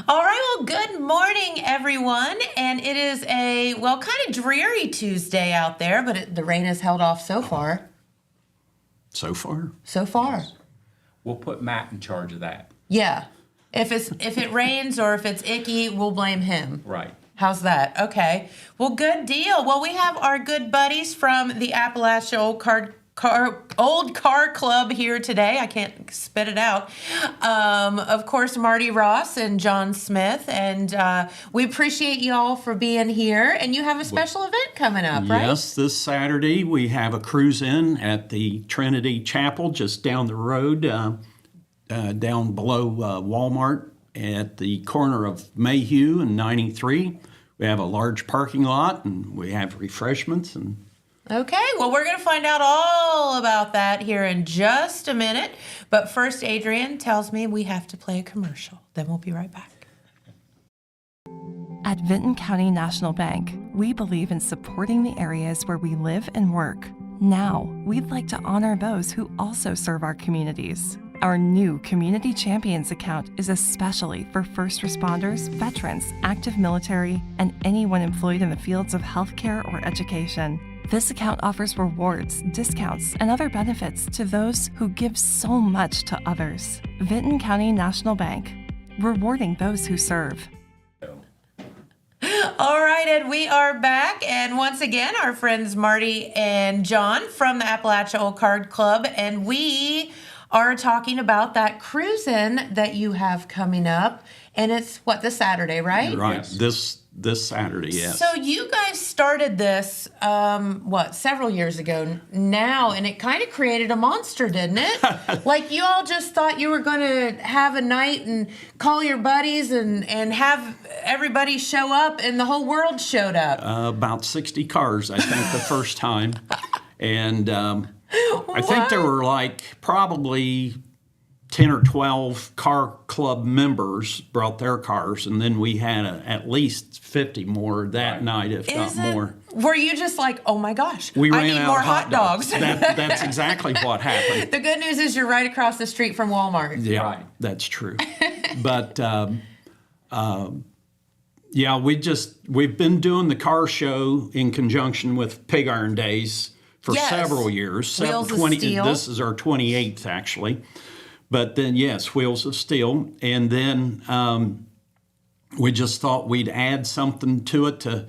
All right, well, good morning, everyone. And it is a, kind of dreary Tuesday out there, but the rain has held off so far. So far? So far. We'll put Matt in charge of that. Yeah. If it rains or if it's icky, we'll blame him. Right. How's that? Okay. Well, good deal. Well, we have our good buddies from the Appalachian Old Car Club here today. I can't spit it out. Of course, Marty Ross and John Smith. And we appreciate you all for being here. And you have a special event coming up, right? Yes, this Saturday we have a cruise-in at the Trinity Chapel just down the road, down below Walmart at the corner of Mayhew and 93. We have a large parking lot and we have refreshments. And Okay, well, we're going to find out all about that here in just a minute. But first, Adrian tells me we have to play a commercial. Then we'll be right back. At Vinton County National Bank, we believe in supporting the areas where we live and work. Now, we'd like to honor those who also serve our communities. Our new Community Champions account is especially for first responders, veterans, active military, and anyone employed in the fields of healthcare or education. This account offers rewards, discounts, and other benefits to those who give so much to others. Vinton County National Bank, rewarding those who serve. All right, and we are back. And once again, our friends Marty and John from the Appalachian Old Car Club. And we are talking about that cruise-in that you have coming up. And it's, this Saturday, right? right, this Saturday, yes. So you guys started this, several years ago now, and it kind of created a monster, didn't it? Like you all just thought you were going to have a night and call your buddies and have everybody show up, and the whole world showed up. About 60 cars, I think, the first time. And I think there were probably 10 or 12 car club members brought their cars, and then we had at least 50 more that night, if not more. Were you just like, oh my gosh, we ran I need out more of hot dogs? That's exactly what happened. The good news is you're right across the street from Walmart. Yeah, Right. That's true. But yeah, we've been doing the car show in conjunction with Pig Iron Days for several years. Wheels of Steel. This is our 28th, actually. But then, yes, Wheels of Steel. And then we just thought we'd add something to it to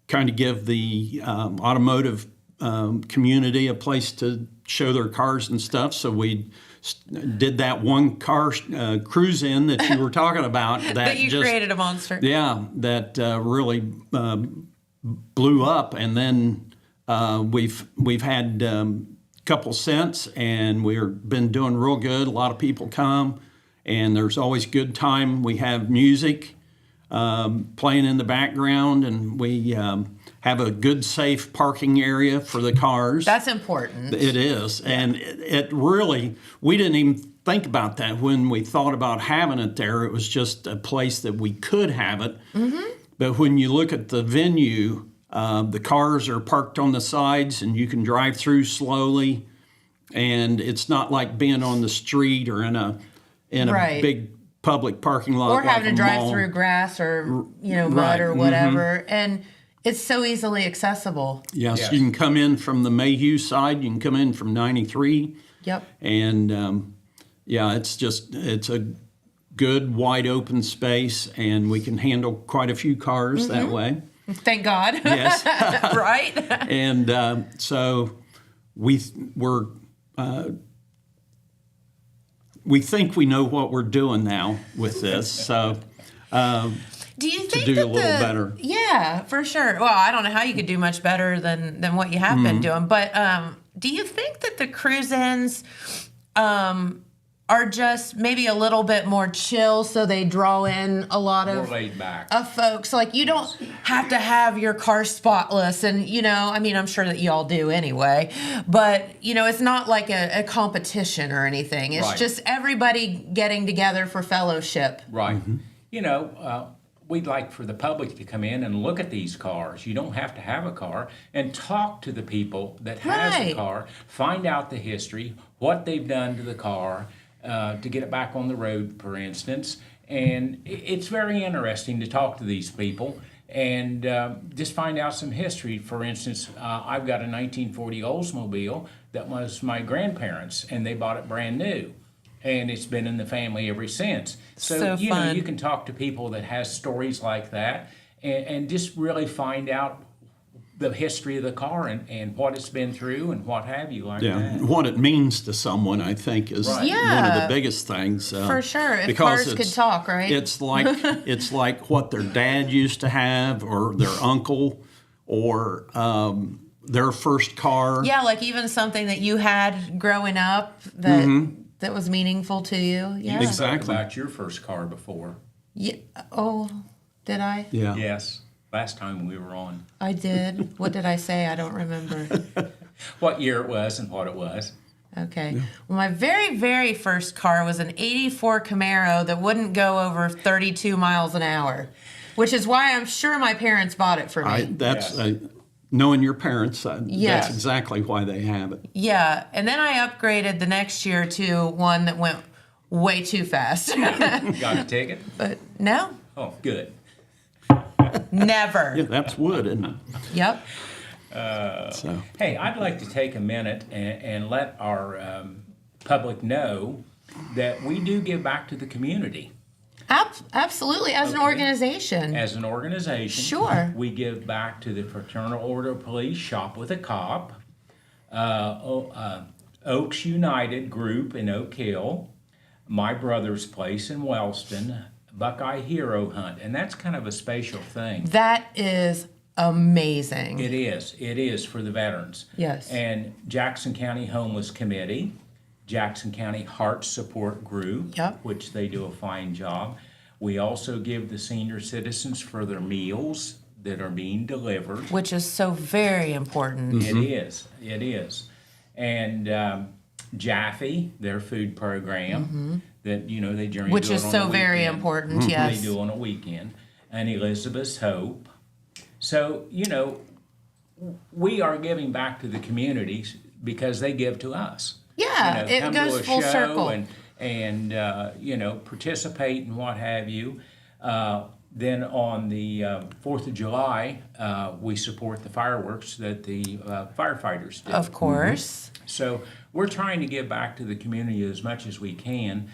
kind of give the automotive community a place to show their cars and stuff. So we did that one car cruise-in that you were talking about. That you created a monster. Yeah, that really blew up. And then we've had couple cents, and we've been doing real good. A lot of people come, and there's always good time. We have music playing in the background, and we have a good, safe parking area for the cars. That's important. It is, and it really, we didn't even think about that when we thought about having it there. It was just a place that we could have it. Mm-hmm. But when you look at the venue, the cars are parked on the sides, and you can drive through slowly. And it's not like being on the street or in a big public parking lot, or having like to drive mall. Through grass or mud or whatever. Mm-hmm. And it's so easily accessible. Yes, you can come in from the Mayhew side. You can come in from 93. Yep. And it's a good wide open space, and we can handle quite a few cars that way. Thank God. Yes. Right? And so we think we know what we're doing now with this. So do you think to do a little better? Yeah, for sure. Well, I don't know how you could do much better than what you have been doing. But do you think that the cruise-ins are just maybe a little bit more chill, so they draw in a lot More laid back. of folks? Like, you don't have to have your car spotless, and I'm sure that you all do anyway, but it's not like a competition or anything. It's just everybody getting together for fellowship. Right. Mm-hmm. We'd like for the public to come in and look at these cars. You don't have to have a car, and talk to the people that has a car, find out the history, what they've done to the car, to get it back on the road, for instance, And it's very interesting to talk to these people and just find out some history. For instance, I've got a 1940 Oldsmobile that was my grandparents', and they bought it brand new. And it's been in the family ever since. So you know, fun. you can talk to people that has stories like that and just really find out the history of the car and what it's been through and what have you like Yeah, that. what it means to someone, I think, is Right. one of Yeah. the biggest things. For sure, if because cars could talk, right? It's like what their dad used to have, or their uncle, or their first car. Yeah, like even something that you had growing up that was meaningful to you. Yeah. You spoke Exactly. about your first car before. Yeah. Oh, did I? Yeah. Yes, last time we were on. I did. What did I say? I don't remember. What year it was and what it was. Okay. Well, my very, very first car was an 84 Camaro that wouldn't go over 32 miles an hour, which is why I'm sure my parents bought it for me. That's Yes. knowing your parents. Yes. That's exactly why they have it. Yeah. And then I upgraded the next year to one that went way too fast. Got a ticket? But no, Oh, good. never. Yeah, that's wood, isn't it? Yep. So Hey, I'd like to take a minute and let our public know that we do give back to the community. Absolutely. As an Okay. organization. As an organization, Sure. we give back to the Fraternal Order of Police, Shop with a Cop, Oaks United Group in Oak Hill, My Brother's Place in Wellston, Buckeye Hero Hunt, and that's kind of a special thing. That is amazing. It is for the veterans. Yes. And Jackson County Homeless Committee, Jackson County Heart Support Group, Yep. which they do a fine job. We also give the senior citizens for their meals that are being delivered. Which is so very important. It is. And Jaffe, their food program, that, you know, they generally Which do is it on so the very weekend. important, yes. They do on a weekend. And Elizabeth's Hope. So, you know, we are giving back to the communities because they give to us. Yeah, You know, come it to goes a full show circle. and you know, participate and what have you. Then on the 4th of July, we support the fireworks that the firefighters do. Of course. So we're trying to give back to the community as much as we can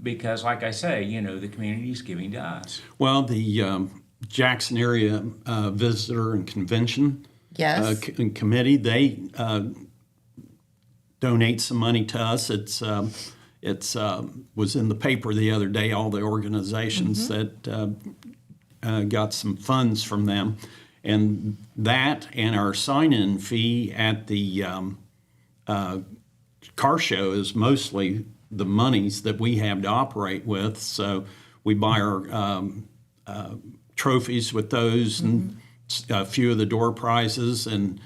because, like I say, you know, the community is giving to us. well, the Jackson Area Visitor and Convention Yes. Committee, they donate some money to us. It's was in the paper the other day. All the organizations that got some funds from them, and that and our sign-in fee at the car show is mostly the monies that we have to operate with. So we buy our trophies with those and a few of the door prizes and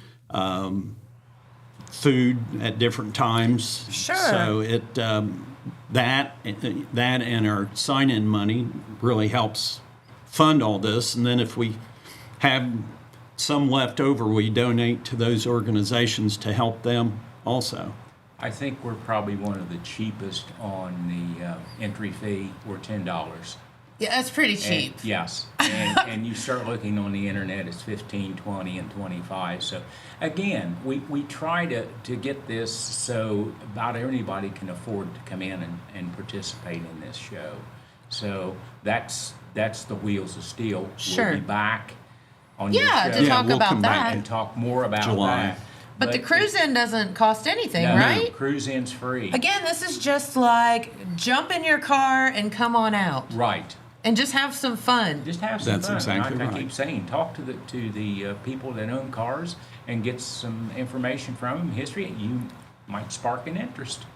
food at different times. Sure. So it that and our sign-in money really helps fund all this. And then if we have some left over, we donate to those organizations to help them also. I think we're probably one of the cheapest on the entry fee. We're $10. Yeah, that's pretty cheap. And, yes, and you start looking on the internet, it's 15, 20, and 25. So again, we try to get this so about anybody can afford to come in and participate in this show. So that's the Wheels of Steel. Sure. We'll be back on Yeah, your to show talk we'll about come back that. and talk more about July. that. But the cruise in doesn't cost anything, no, right? Cruise in's free. Again, this is just like jump in your car and come on out Right. and just have some fun. Just have some That's fun. exactly I right. keep saying, talk to the people that own cars and get some information from them, history. You might spark an interest.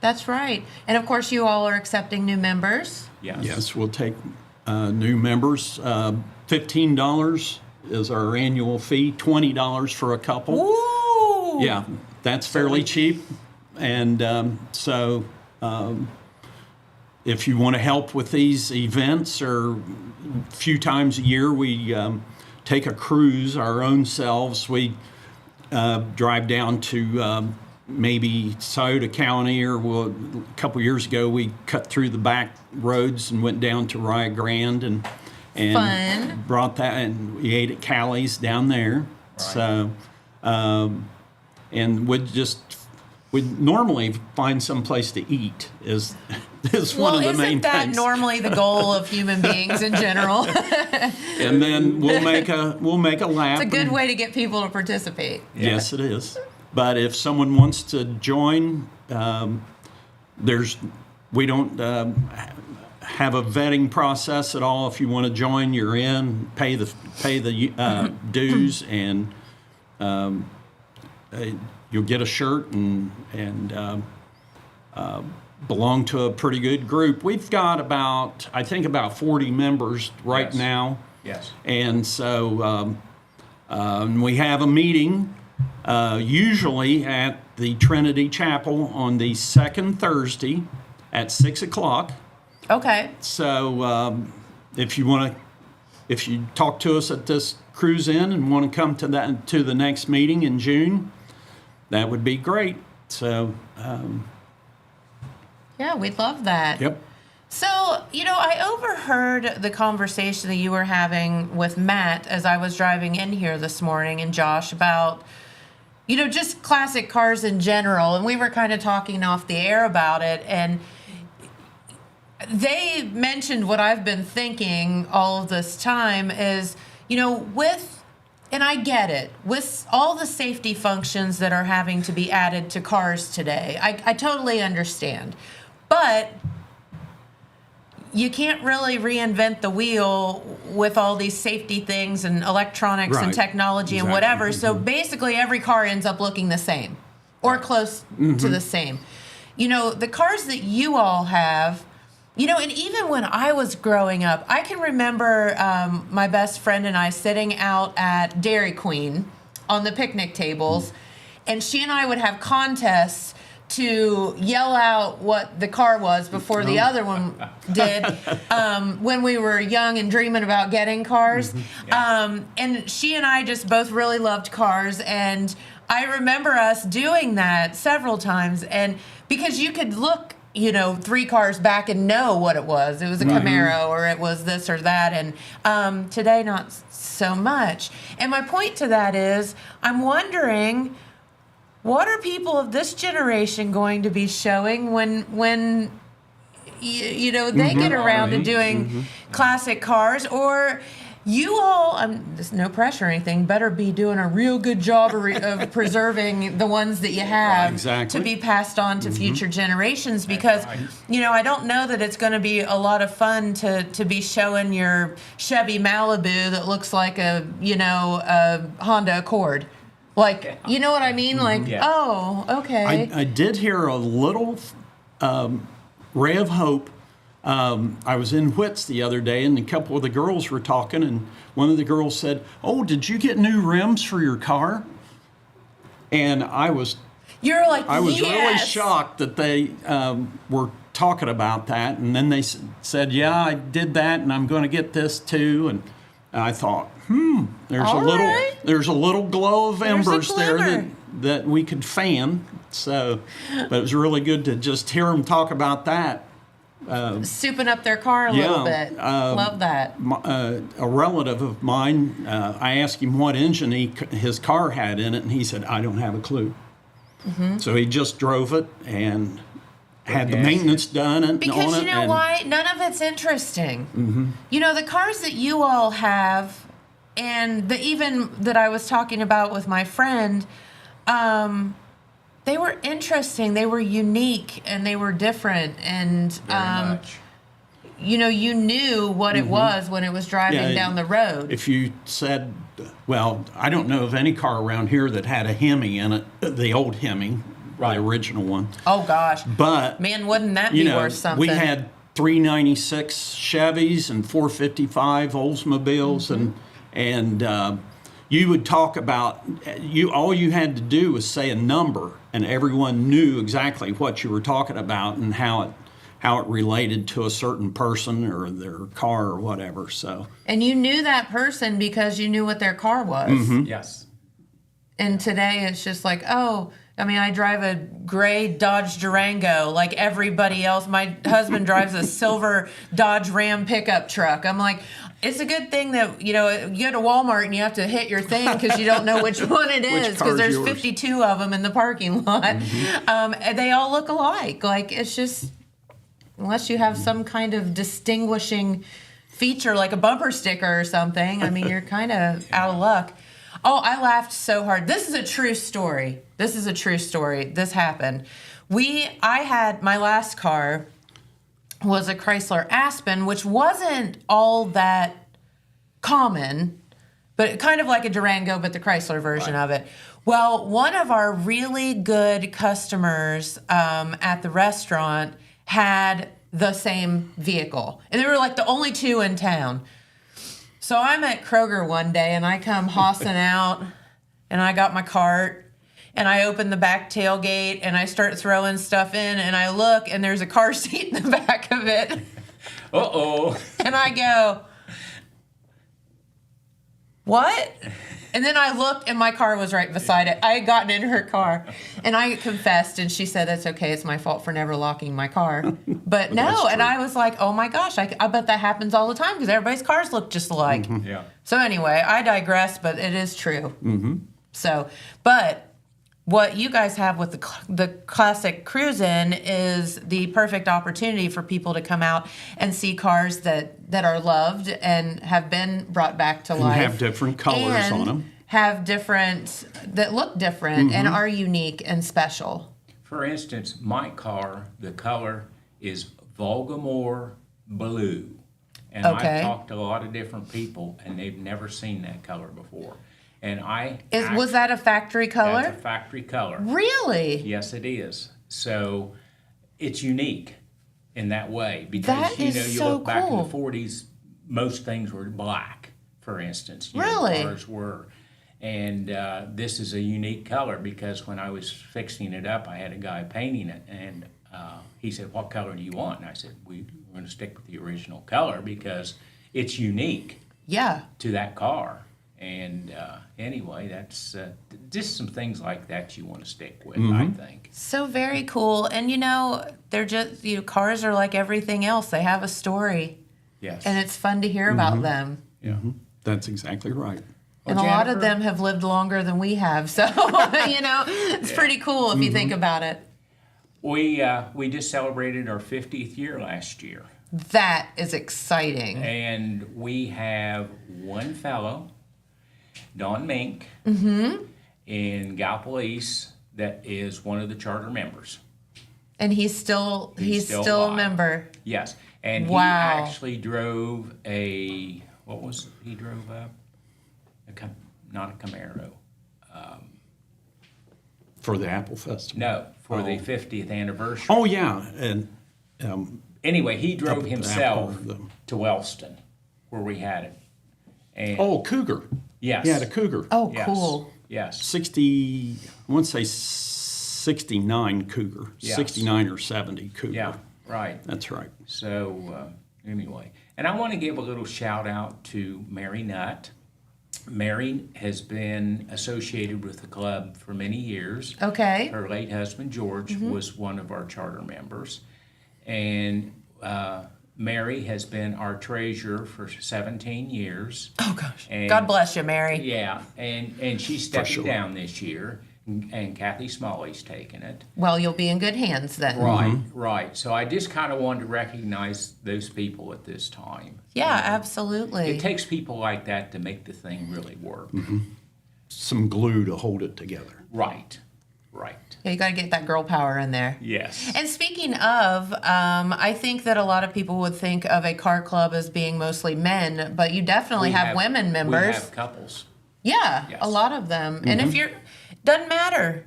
That's right. And of course, you all are accepting new members. Yes. Yes, we'll take new members. $15 is our annual fee, $20 for a couple. Ooh! Yeah, that's fairly cheap. And so if you want to help with these events, or a few times a year we take a cruise our own selves. We drive down to maybe Scioto County, or a couple years ago we cut through the back roads and went down to Rio Grande and Fun. brought that, and we ate at Callie's down there. Right. So, and we'd normally find some place to eat is one of the main isn't that things. normally the goal of human beings in general? And then we'll make a lap. It's a good and- way to get people to participate. Yes, it is. But if someone wants to join, we don't have a vetting process at all. If you want to join, you're in. Pay the dues, and you'll get a shirt and belong to a pretty good group. We've got about 40 members right Yes. now. Yes. And so we have a meeting usually at the Trinity Chapel on the second Thursday at 6 o'clock. Okay. So if you talk to us at this cruise in and want to come to the next meeting in June, that would be great. So Yeah, we'd love that. yep. So, I overheard the conversation that you were having with Matt as I was driving in here this morning, and Josh, about, just classic cars in general. And we were kind of talking off the air about it. And they mentioned what I've been thinking all of this time is, and I get it, with all the safety functions that are having to be added to cars today, I totally understand. But you can't really reinvent the wheel with all these safety things and electronics and Right. technology and Exactly. whatever. So basically every car ends up looking the same or close to the same. The cars that you all have, and even when I was growing up, I can remember my best friend and I sitting out at Dairy Queen on the picnic tables, and she and I would have contests to yell out what the car was before the other one did when we were young and dreaming about getting cars. And she and I just both really loved cars, and I remember us doing that several times, and because you could look 3 cars back and know what it was. It was a Camaro, or it was this or that. And today, not so much. And my point to that is, I'm wondering, what are people of this generation going to be showing when they get around to doing classic cars? Or you all, there's no pressure or anything, better be doing a real good job of preserving the ones that you have Exactly. to be passed on to future generations, because I don't know that it's going to be a lot of fun to be showing your Chevy Malibu that looks like a Honda Accord. Like, you know what I mean? Like, Yeah. oh, okay. I did hear a little ray of hope. I was in Whit's the other day, and a couple of the girls were talking, and one of the girls said, "Oh, did you get new rims for your car?" And I was You're like, really yes. shocked that they were talking about that, and then they said, "Yeah, I did that, and I'm going to get this too." And I thought, there's All right. there's a little glow of There's a embers there glimmer. that we could fan. So, but it was really good to just hear them talk about that. Souping up their car a little bit. Love that. A relative of mine, I asked him what engine his car had in it, and he said, "I don't have a clue." So he just drove it and had the Yes. maintenance done on Because it. you know and why? None of it's interesting. The cars that you all have, and even that I was talking about with my friend, they were interesting. They were unique, and they were different. And Very much. you knew what it was when it was driving Yeah, down the road. If you said, well, I don't know of any car around here that had a Hemi in it, the old Hemi, Right. the original one. Oh gosh, But man, wouldn't that be worth something? we had 396 Chevys and 455 Oldsmobiles, and you would talk about all you had to do was say a number, and everyone knew exactly what you were talking about and how it related to a certain person or their car or whatever. So And you knew that person because you knew what their car was. Yes. And today it's just like, oh, I mean, I drive a gray Dodge Durango like everybody else. My husband drives a silver Dodge Ram pickup truck. I'm like, it's a good thing that, you know, you go to Walmart and you have to hit your thing because you don't know which one it is because there's yours? 52 of them in the parking lot. And they all look alike. Like, it's just, unless you have some kind of distinguishing feature like a bumper sticker or something, I mean, you're kind of out of luck. Oh, I laughed so hard. This is a true story. This happened. I had, my last car was a Chrysler Aspen, which wasn't all that common, but kind of like a Durango, but the Chrysler version of it. Well, one of our really good customers at the restaurant had the same vehicle. And they were like the only two in town. So I'm at Kroger one day and I come hossing out and I got my cart and I open the back tailgate and I start throwing stuff in and I look and there's a car seat in the back of it. Uh-oh. And I go, what? And then I looked and my car was right beside it. I had gotten in her car and I confessed and she said, that's okay. It's my fault for never locking my car. But no, and I was like, oh my gosh, I bet that happens all the time because everybody's cars look just alike. Yeah. So anyway, I digress, but it is true. So, but what you guys have with the classic cruise-in is the perfect opportunity for people to come out and see cars that are loved and have been brought back to life. And have different colors on them. Have different, that look different and are unique and special. For instance, my car, the color is Volgamore Blue. And Okay. I've talked to a lot of different people, and they've never seen that color before. And Was that a factory color? That's a factory color. Really? Yes, it is. So it's unique in that way because That is you so look back in the cool. 40s, most things were black, for instance. Really? Cars were. And this is a unique color because when I was fixing it up, I had a guy painting it, and he said, "What color do you want?" And I said, "We're going to stick with the original color because it's unique Yeah. to that car." And anyway, that's just some things like that you want to stick with, I think. So very cool. And you know, they're just, you know, cars are like everything else. They have a story. Yes. And it's fun to hear about them. Yeah. That's exactly right. And a lot of them have lived longer than we have. So, you know, it's pretty cool if you think about it. We just celebrated our 50th year last year. That is exciting. And we have one fellow, Don Mink, in Gallipolis, that is one of the charter members. And he's still a alive. member. Yes. And Wow. he actually drove he drove not a Camaro. For the Apple Festival. No, for the 50th anniversary. Oh, yeah. And Anyway, he Up drove at the himself Apple, the- to Wellston, where we had it. And Cougar. yes. He had a Cougar. Oh, Yes. cool. Yes. 60, I want to say 69 Cougar. Yes. 69 or 70 Cougar. Yeah, right. That's right. So anyway, and I want to give a little shout out to Mary Nutt. Mary has been associated with the club for many years. Okay. Her late husband, George, was one of our charter members. And Mary has been our treasurer for 17 years. Oh, gosh. And- God bless you, Mary. Yeah, and she's stepping sure. down this year, and Kathy Smalley's taking it. Well, you'll be in good hands then. Right, right. So I just kind of wanted to recognize those people at this time. Yeah, absolutely. It takes people like that to make the thing really work. Some glue to hold it together. Right, right. Yeah, you got to get that girl power in there. Yes. And speaking of, I think that a lot of people would think of a car club as being mostly men, but you definitely have women members. We have couples. Yeah, Yes. a lot of them. And if you're, doesn't matter,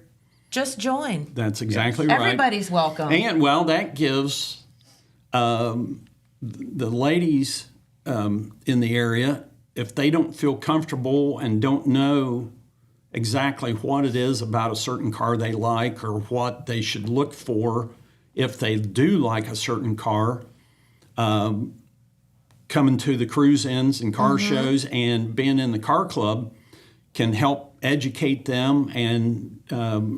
just join. That's exactly right. Everybody's welcome. And, well, that gives the ladies in the area, if they don't feel comfortable and don't know exactly what it is about a certain car they like or what they should look for if they do like a certain car, coming to the cruise-ins and car shows and being in the car club can help educate them and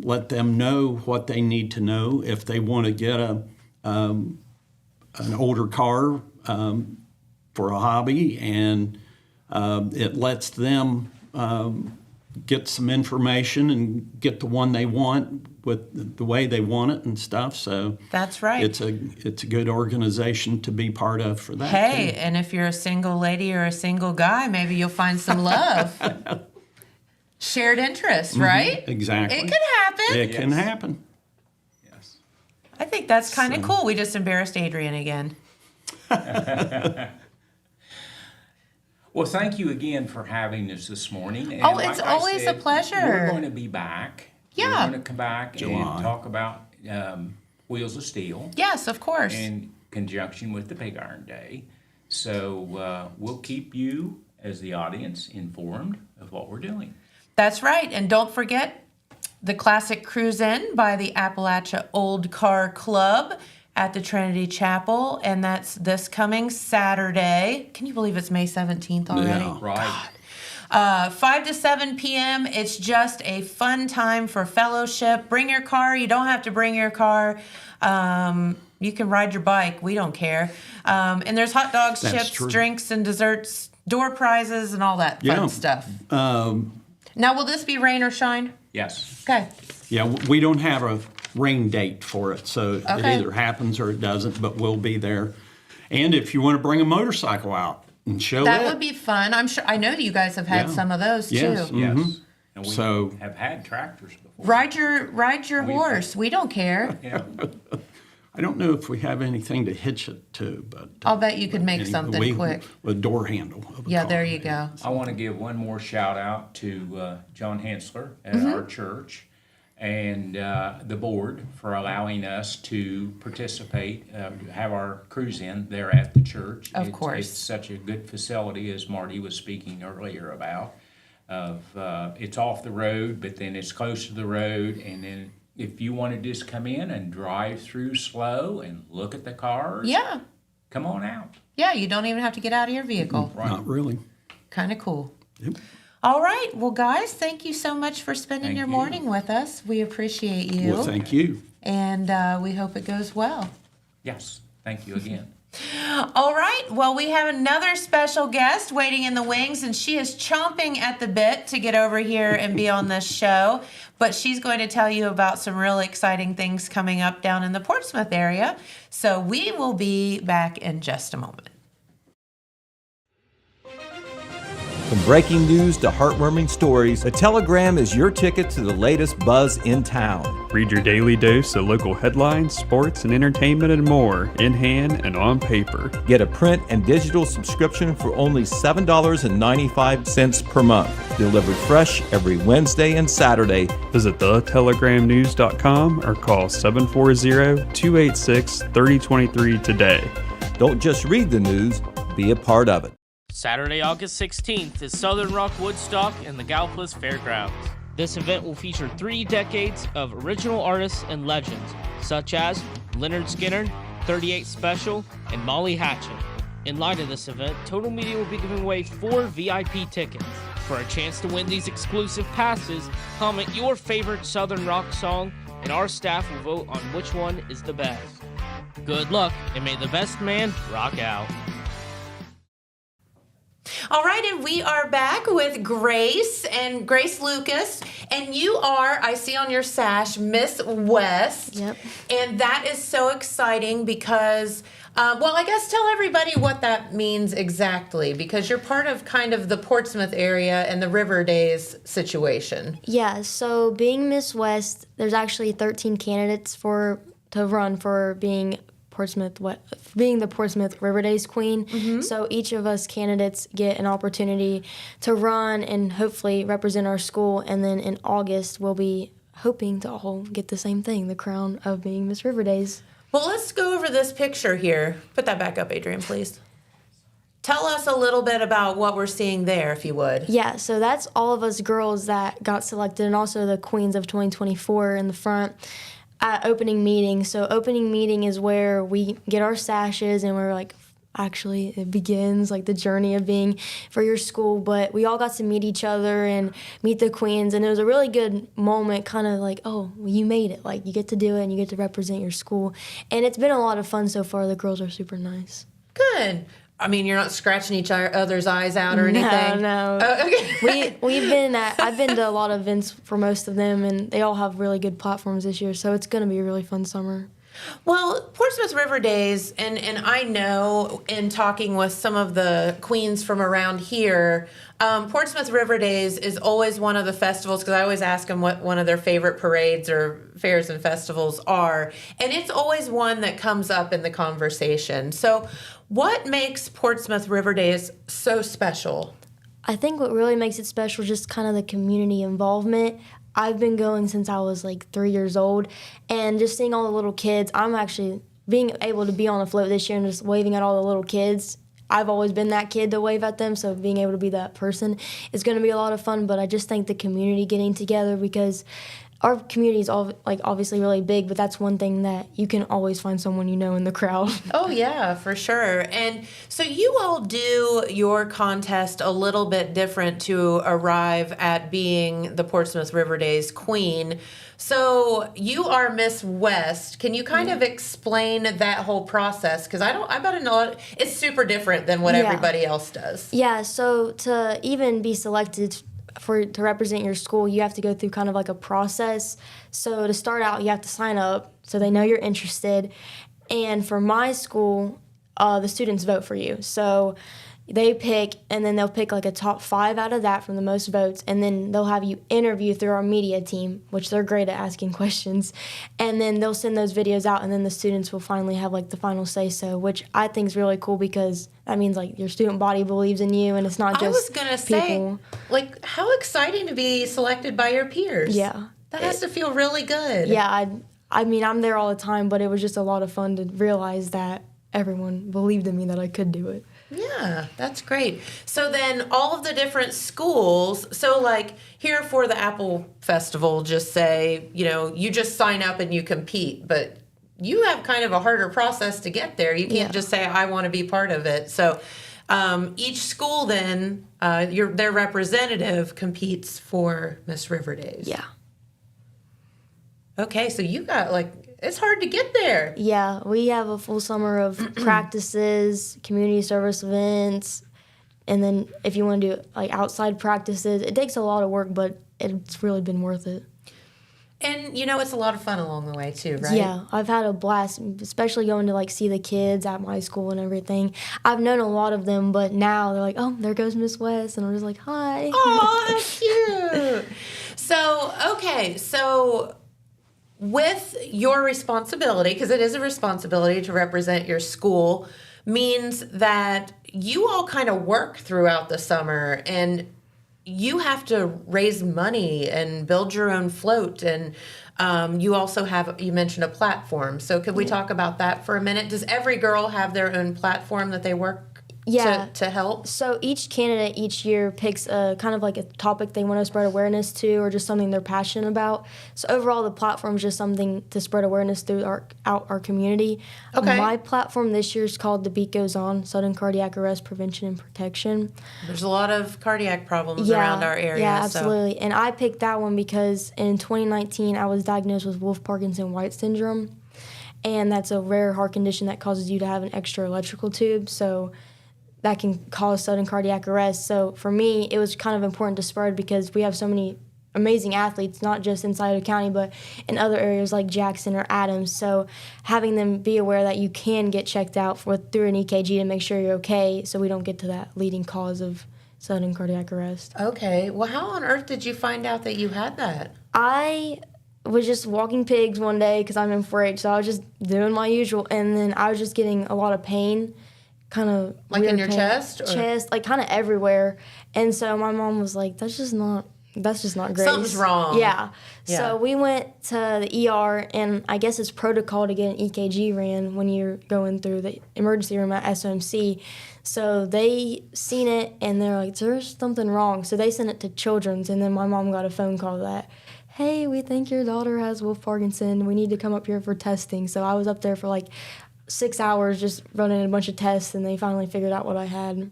let them know what they need to know if they want to get an older car for a hobby, and it lets them get some information and get the one they want with the way they want it and stuff. So That's right. It's a good organization to be part of for that. Hey, too. and if you're a single lady or a single guy, maybe you'll find some love. Shared interest, right? Exactly. It could happen. It can Yes. happen. Yes. I think that's kind of cool. We just embarrassed Adrian again. Well, thank you again for having us this morning. And Oh, it's always a pleasure. We're going to be back. Yeah. We're going to come back July. and talk about Wheels of Steel Yes, of course. in conjunction with the Pig Iron Day. So we'll keep you, as the audience, informed of what we're doing. That's right. And don't forget the classic cruise in by the Appalachian Old Car Club at the Trinity Chapel. And that's this coming Saturday. Can you believe it's May 17th already? Yeah. Right. 5 to 7 p.m. It's just a fun time for fellowship. Bring your car. You don't have to bring your car. You can ride your bike. We don't care. And there's hot dogs, That's chips, true. drinks, and desserts, door prizes, and all that fun Yeah. stuff. Now, will this be rain or shine? Yes. Okay. Yeah, we don't have a rain date for it, so it Okay. either happens or it doesn't, but we'll be there. And if you want to bring a motorcycle out and show That it, would be fun. I'm sure. I know you guys have had Yeah. some of those Yes. too. Yes. And we So- have had tractors before. Ride your horse. We don't care. Yeah. I don't know if we have anything to hitch it to, but I'll bet you could make something quick. A door handle. Of a Yeah, car. there you go. I want to give one more shout out to John Hensler at Mm-hmm. our church and the board for allowing us to participate, have our cruise in there at the church. Of course. It's such a good facility, as Marty was speaking earlier about. It's off the road, but then it's close to the road, and then if you want to just come in and drive through slow and look at the cars, Yeah. come on out. Yeah, you don't even have to get out of your vehicle. Not really. Kind of cool. Yep. All right. Well, guys, thank you so much for spending Thank your you. morning with us. We appreciate you. Well, thank you. And we hope it goes well. Yes, thank you again. All right. Well, we have another special guest waiting in the wings, and she is chomping at the bit to get over here and be on this show. But she's going to tell you about some really exciting things coming up down in the Portsmouth area. So we will be back in just a moment. From breaking news to heartwarming stories, the Telegram is your ticket to the latest buzz in town. Read your daily dose of local headlines, sports, and entertainment and more in hand and on paper. Get a print and digital subscription for only $7.95 per month. Delivered fresh every Wednesday and Saturday. Visit thetelegramnews.com or call 740-286-3023 today. Don't just read the news, be a part of it. Saturday, August 16th is Southern Rock Woodstock in the Gallipolis Fairgrounds. This event will feature 3 decades of original artists and legends, such as Leonard Skinner, 38 Special, and Molly Hatchet. In light of this event, Total Media will be giving away 4 VIP tickets. For a chance to win these exclusive passes, comment your favorite Southern Rock song, and our staff will vote on which one is the best. Good luck, and may the best man rock out. All right, and we are back with Grace Lucas, and you are, I see on your sash, Miss West. Yep. And that is so exciting because, well, I guess tell everybody what that means exactly, because you're part of kind of the Portsmouth area and the River Days situation. Yeah, so being Miss West, there's actually 13 candidates to run for being the Portsmouth River Days Queen. Mm-hmm. So each of us candidates get an opportunity to run and hopefully represent our school. And then in August, we'll be hoping to all get the same thing, the crown of being Miss River Days. Well, let's go over this picture here. Put that back up, Adrian, please. Tell us a little bit about what we're seeing there, if you would. Yeah, so that's all of us girls that got selected, and also the Queens of 2024 in the front at opening meeting. So opening meeting is where we get our sashes and we're like actually it begins, like the journey of being for your school. But we all got to meet each other and meet the queens, and it was a really good moment, kind of like, oh, well, you made it. Like, you get to do it and you get to represent your school. And it's been a lot of fun so far. The girls are super nice. Good. I mean, you're not scratching each other's eyes out or anything? No. Oh, okay. I've been to a lot of events for most of them, and they all have really good platforms this year, so it's going to be a really fun summer. Well, Portsmouth River Days, and I know in talking with some of the queens from around here, Portsmouth River Days is always one of the festivals, because I always ask them what one of their favorite parades or fairs and festivals are, and it's always one that comes up in the conversation. So what makes Portsmouth River Days so special? I think what really makes it special is just kind of the community involvement. I've been going since I was like 3 years old, and just seeing all the little kids. I'm actually being able to be on a float this year and just waving at all the little kids. I've always been that kid to wave at them, so being able to be that person is going to be a lot of fun. But I just think the community getting together, because our community is obviously really big, but that's one thing that you can always find someone you know in the crowd. Oh, yeah, for sure. And so you all do your contest a little bit different to arrive at being the Portsmouth River Days queen. So you are Miss West. Can you kind of explain that whole process? Because I bet know it's super different than what everybody else does. Yeah, so to even be selected to represent your school, you have to go through kind of like a process. So to start out, you have to sign up so they know you're interested. And for my school, the students vote for you. So they pick, and then they'll pick like a top 5 out of that from the most votes, and then they'll have you interview through our media team, which they're great at asking questions. And then they'll send those videos out, and then the students will finally have like the final say-so, which I think is really cool, because that means like your student body believes in you, and it's not just I was gonna say, like, how exciting to be selected by your peers. Yeah. That has to feel really good. Yeah, I mean, I'm there all the time, but it was just a lot of fun to realize that everyone believed in me, that I could do it. Yeah, that's great. So then all of the different schools, so like here for the Apple Festival, just say, you just sign up and you compete, but you have kind of a harder process to get there. You can't just say, I want to be part of it. So each school then, their representative competes for Miss River Days. Yeah. Okay, so you got it's hard to get there. Yeah, we have a full summer of practices, community service events, and then if you want to do like outside practices, it takes a lot of work, but it's really been worth it. And it's a lot of fun along the way too, right? Yeah, I've had a blast, especially going to see the kids at my school and everything. I've known a lot of them, but now they're like, oh, there goes Miss West, and I'm just like, hi. Oh, that's cute. So with your responsibility, because it is a responsibility to represent your school, means that you all kind of work throughout the summer, and you have to raise money and build your own float, and you also you mentioned a platform. So could we talk about that for a minute? Does every girl have their own platform that they work to help? So each candidate each year picks a kind of like a topic they want to spread awareness to, or just something they're passionate about. So overall, the platform is just something to spread awareness throughout our community. Okay. My platform this year is called The Beat Goes On, Sudden Cardiac Arrest Prevention and Protection. There's a lot of cardiac problems around our area. Yeah, absolutely. And I picked that one because in 2019, I was diagnosed with Wolff-Parkinson-White syndrome. And that's a rare heart condition that causes you to have an extra electrical tube. So that can cause sudden cardiac arrest. So for me, it was kind of important to spread, because we have so many amazing athletes, not just inside the county, but in other areas like Jackson or Adams. So having them be aware that you can get checked out through an EKG to make sure you're okay, so we don't get to that leading cause of sudden cardiac arrest. Okay. Well, how on earth did you find out that you had that? I was just walking pigs one day because I'm in 4-H, so I was just doing my usual, and then I was just getting a lot of pain. Kind of like in your chest? Chest, like kind of everywhere. And so my mom was like, that's just not great. Something's wrong. Yeah. So we went to the ER, and I guess it's protocol to get an EKG ran when you're going through the emergency room at SOMC. So they seen it, and they're like, there's something wrong. So they sent it to Children's, and then my mom got a phone call that, hey, we think your daughter has Wolff-Parkinson. We need to come up here for testing. So I was up there for 6 hours just running a bunch of tests, and they finally figured out what I had.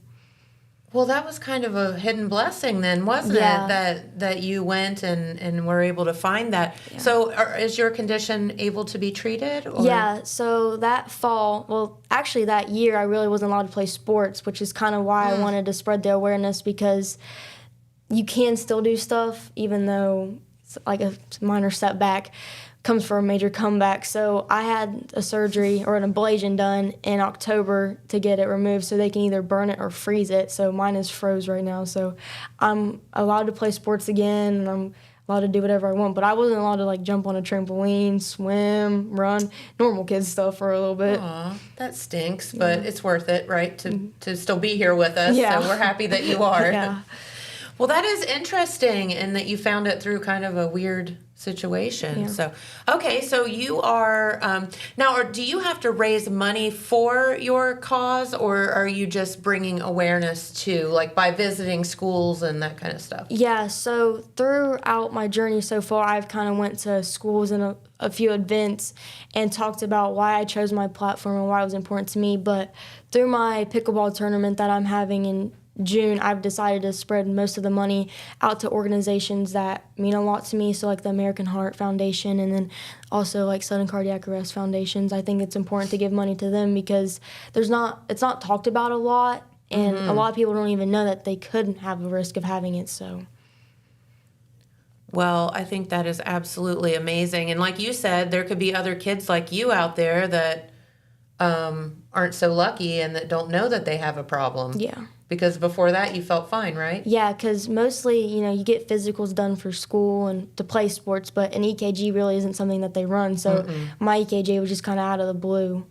Well, that was kind of a hidden blessing then, wasn't Yeah. it? That you went and were able to find that. Yeah. So is your condition able to be treated? Or? Yeah, so that fall, well, actually that year I really wasn't allowed to play sports, which is kind of why I wanted to spread the awareness, because you can still do stuff even though it's like a minor setback comes for a major comeback. So I had a surgery or an ablation done in October to get it removed, so they can either burn it or freeze it. So mine is froze right now. So I'm allowed to play sports again, and I'm allowed to do whatever I want. But I wasn't allowed to like jump on a trampoline, swim, run, normal kid stuff for a little bit. Aw, that stinks, but it's worth it, right? To still be here with us. Yeah. So we're happy that you are. Yeah. Well, that is interesting, and that you found it through kind of a weird situation. Yeah. So, okay, so you are now. Or do you have to raise money for your cause, or are you just bringing awareness to, like, by visiting schools and that kind of stuff? Yeah, so throughout my journey so far, I've kind of went to schools and a few events and talked about why I chose my platform and why it was important to me. But through my pickleball tournament that I'm having in June, I've decided to spread most of the money out to organizations that mean a lot to me, so like the American Heart Foundation, and then also like Sudden Cardiac Arrest Foundations. I think it's important to give money to them because it's not talked about a lot, and a lot of people don't even know that they could have a risk of having it. So. Well, I think that is absolutely amazing. And like you said, there could be other kids like you out there that aren't so lucky and that don't know that they have a problem. Yeah. Because before that, you felt fine, right? Yeah, because mostly, you get physicals done for school and to play sports, but an EKG really isn't something that they run. So my EKG was just kind of out of the blue.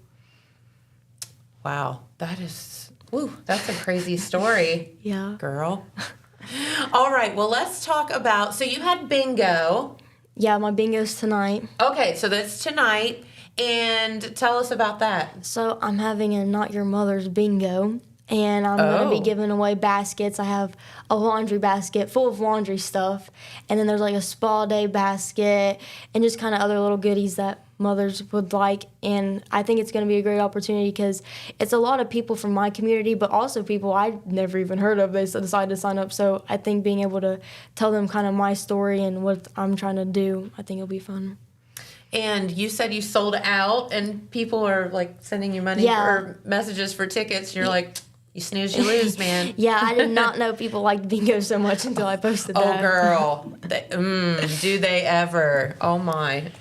Wow, that's a crazy story. Yeah. Girl. All right, well, let's talk about, so you had bingo. Yeah, my bingo's tonight. Okay, so that's tonight, and tell us about that. So I'm having a Not Your Mother's bingo, and I'm going to be Oh. giving away baskets. I have a laundry basket full of laundry stuff, and then there's like a spa day basket and just kind of other little goodies that mothers would like. And I think it's going to be a great opportunity because it's a lot of people from my community, but also people I'd never even heard of. They decided to sign up. So I think being able to tell them kind of my story and what I'm trying to do, I think it'll be fun. And you said you sold out, and people are like sending you money Yeah. or messages for tickets. You're like, you snooze, you lose, man. Yeah, I did not know people liked bingo so much until I posted Oh, that. girl. Do they ever? Oh, my.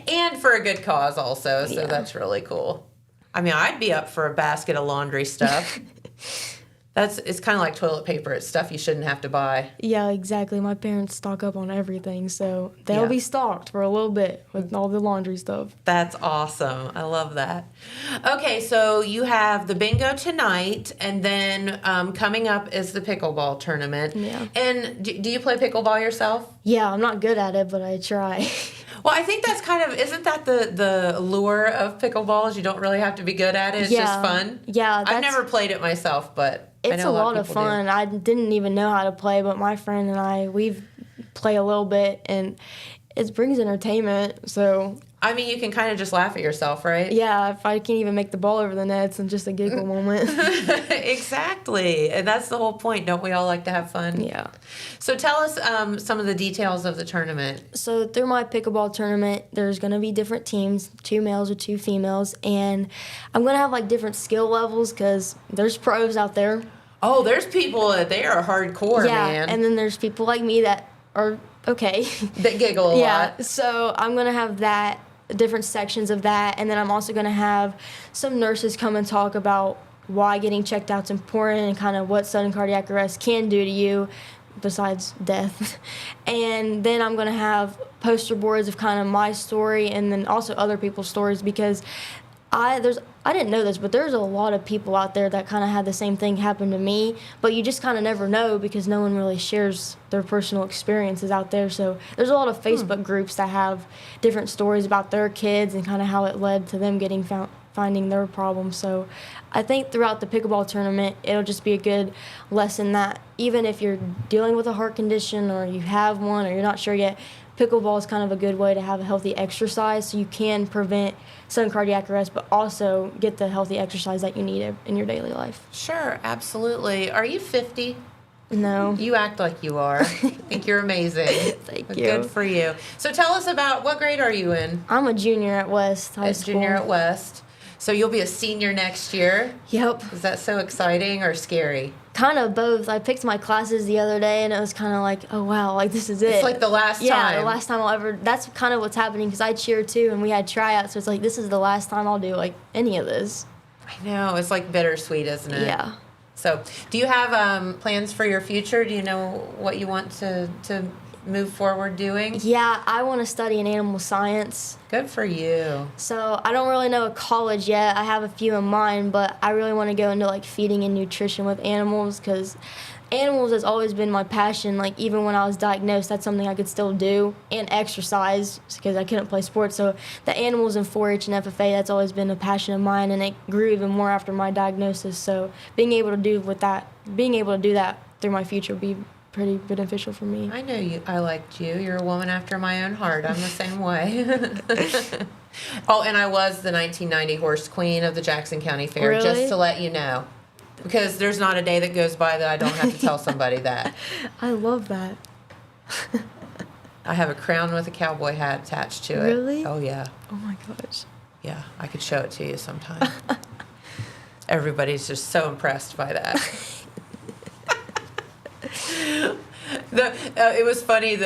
And for a good cause also, so that's really cool. I mean, I'd be up for a basket of laundry stuff. It's kind of like toilet paper. It's stuff you shouldn't have to buy. Yeah, exactly. My parents stock up on everything, so they'll Yeah. be stocked for a little bit with all the laundry stuff. That's awesome. I love that. Okay, so you have the bingo tonight, and then coming up is the pickleball tournament. Yeah. And do you play pickleball yourself? Yeah, I'm not good at it, but I try. Well, I think that's kind of, isn't that the lure of pickleball, is you don't really have to be good at it, it's just fun? Yeah, I've never played it myself, but I it's know a lot of people do. fun. I didn't even know how to play, but my friend and I, we play a little bit, and it brings entertainment. So I mean, you can kind of just laugh at yourself, right? yeah, if I can't even make the ball over the net, it's just a giggle moment. Exactly. And that's the whole point. Don't we all like to have fun? Yeah. So tell us some of the details of the tournament. So through my pickleball tournament, there's going to be different teams, 2 males or 2 females, and I'm going to have like different skill levels because there's pros out there. Oh, there's people that they are hardcore, man. And then there's people like me that are okay. That giggle a lot. So I'm going to have that, different sections of that, and then I'm also going to have some nurses come and talk about why getting checked out is important and kind of what sudden cardiac arrest can do to you besides death. And then I'm going to have poster boards of kind of my story and then also other people's stories because I didn't know this, but there's a lot of people out there that kind of had the same thing happen to me, but you just kind of never know because no one really shares their personal experiences out there. So there's a lot of Facebook groups that have different stories about their kids and kind of how it led to them getting finding their problems. So I think throughout the pickleball tournament, it'll just be a good lesson that even if you're dealing with a heart condition or you have one or you're not sure yet, pickleball is kind of a good way to have a healthy exercise, so you can prevent sudden cardiac arrest, but also get the healthy exercise that you need in your daily life. Sure, absolutely. Are you 50? No. You act like you are. I think you're amazing. Thank But you. Good for you. So tell us about, what grade are you in? I'm a junior at West High School. Junior at West. So you'll be a senior next year. Yep. Is that so exciting or scary? Kind of both. I picked my classes the other day, and it was kind of like, oh, wow, like this is it. It's like the last Yeah, time. the last time I'll ever, that's kind of what's happening, because I cheer too, and we had tryouts, so it's like, this is the last time I'll do like any of this. I know. It's like bittersweet, isn't it? Yeah. So do you have plans for your future? Do you know what you want to move forward doing? Yeah, I want to study in animal science. Good for you. So I don't really know a college yet. I have a few in mind, but I really want to go into like feeding and nutrition with animals, because animals has always been my passion. Like even when I was diagnosed, that's something I could still do, and exercise, because I couldn't play sports. So the animals in 4-H and FFA, that's always been a passion of mine, and it grew even more after my diagnosis. So being able to do that through my future would be pretty beneficial for me. I know you. I liked you. You're a woman after my own heart. I'm the same way. Oh, and I was the 1990 horse queen of the Jackson County Fair, Really? just to let you know. Because there's not a day that goes by that I don't have to tell somebody that. I love that. I have a crown with a cowboy hat attached to it. Really? Oh, yeah. Oh my gosh. Yeah, I could show it to you sometime. Everybody's just so impressed by that. It was funny.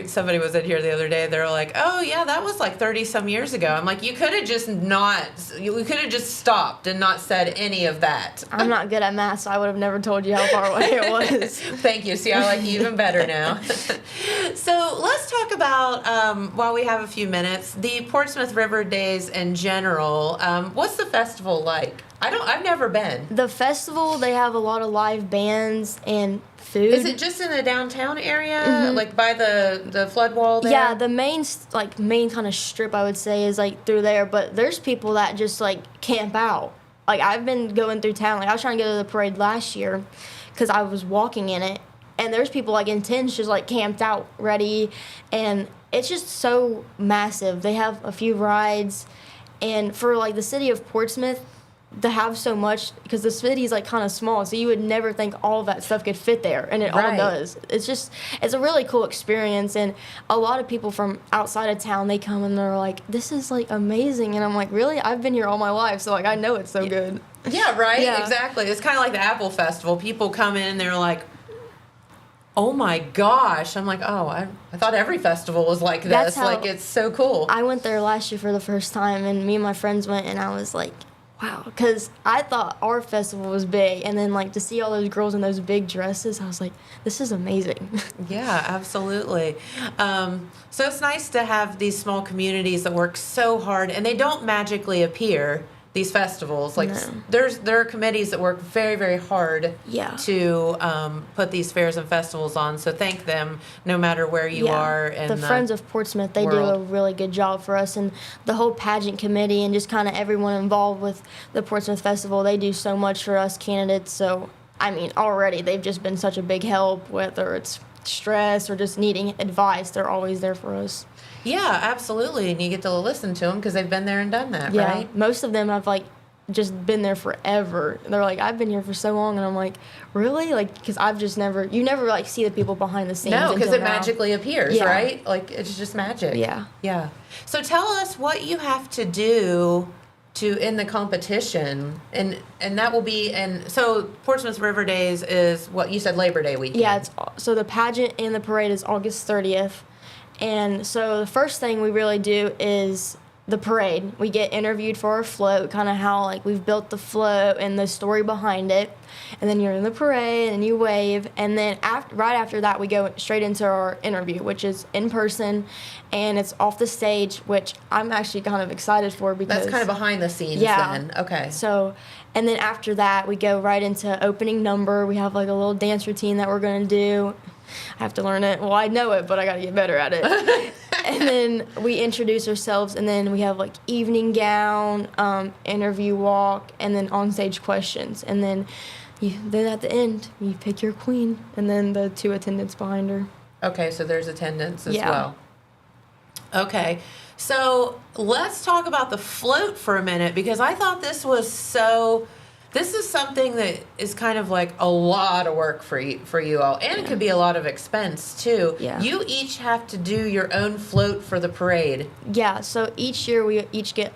Somebody was in here the other day. They were like, "Oh yeah, that was like 30-some years ago." I'm like, "You could have just not. You could have just stopped and not said any of that." I'm not good at math, so I would have never told you how far away it was. Thank you. See, I like you even better now. So let's talk about, while we have a few minutes, the Portsmouth River Days in general. What's the festival like? I've never been. The festival, they have a lot of live bands and food. Is it just in the downtown area, like by the flood wall there? Yeah, the main kind of strip, I would say, is like through there. But there's people that just like camp out. Like I've been going through town. Like I was trying to go to the parade last year because I was walking in it, and there's people like in tents just like camped out ready, and it's just so massive. They have a few rides, and for like the city of Portsmouth to have so much, because the city is like kind of small, so you would never think all of that stuff could fit there, and it all does. It's a really cool experience, and a lot of people from outside of town, they come and they're like, this is like amazing, and I'm like, really? I've been here all my life, so like I know it's so good. Yeah, right? Yeah. Exactly. It's kind of like the Apple Festival. People come in and they're like, oh my gosh. I'm like, oh, I thought every festival was like this. Like, it's so cool. I went there last year for the first time, and me and my friends went, and I was like, wow, because I thought our festival was big, and then like to see all those girls in those big dresses, I was like, this is amazing. Yeah, absolutely. So it's nice to have these small communities that work so hard, and they don't magically appear, these festivals. Like there are committees that work very, very hard to put these fairs and festivals on. So thank them, no matter where you are. And the Friends of Portsmouth, they do a really good job for us, and the whole pageant committee and just kind of everyone involved with the Portsmouth Festival, they do so much for us candidates. So I mean, already they've just been such a big help, whether it's stress or just needing advice. They're always there for us. Yeah, absolutely. And you get to listen to them because they've been there and done that, right? Most of them have like just been there forever. They're like, I've been here for so long, and I'm like, really? Like, because I've just you never like see the people behind the scenes. No, because it now. Magically appears, right? Like, it's just magic. Yeah. Yeah. So tell us what you have to do in the competition, and that will be, and so Portsmouth River Days is what you said, Labor Day weekend. Yeah, so the pageant and the parade is August 30th. And so the first thing we really do is the parade. We get interviewed for our float, kind of how like we've built the float and the story behind it. And then you're in the parade and you wave. And then right after that, we go straight into our interview, which is in person, and it's off the stage, which I'm actually kind of excited for because that's kind of behind the scenes then. Okay. So, and then after that, we go right into opening number. We have like a little dance routine that we're going to do. I have to learn it. Well, I know it, but I got to get better at it. And then we introduce ourselves, and then we have like evening gown, interview walk, and then onstage questions. And then at the end, you pick your queen, and then the two attendants behind her. Okay, so there's attendance as well. Okay, so let's talk about the float for a minute, because I thought this is something that is kind of like a lot of work for you all, and it could be a lot of expense too. Yeah. You each have to do your own float for the parade. Yeah, so each year we each get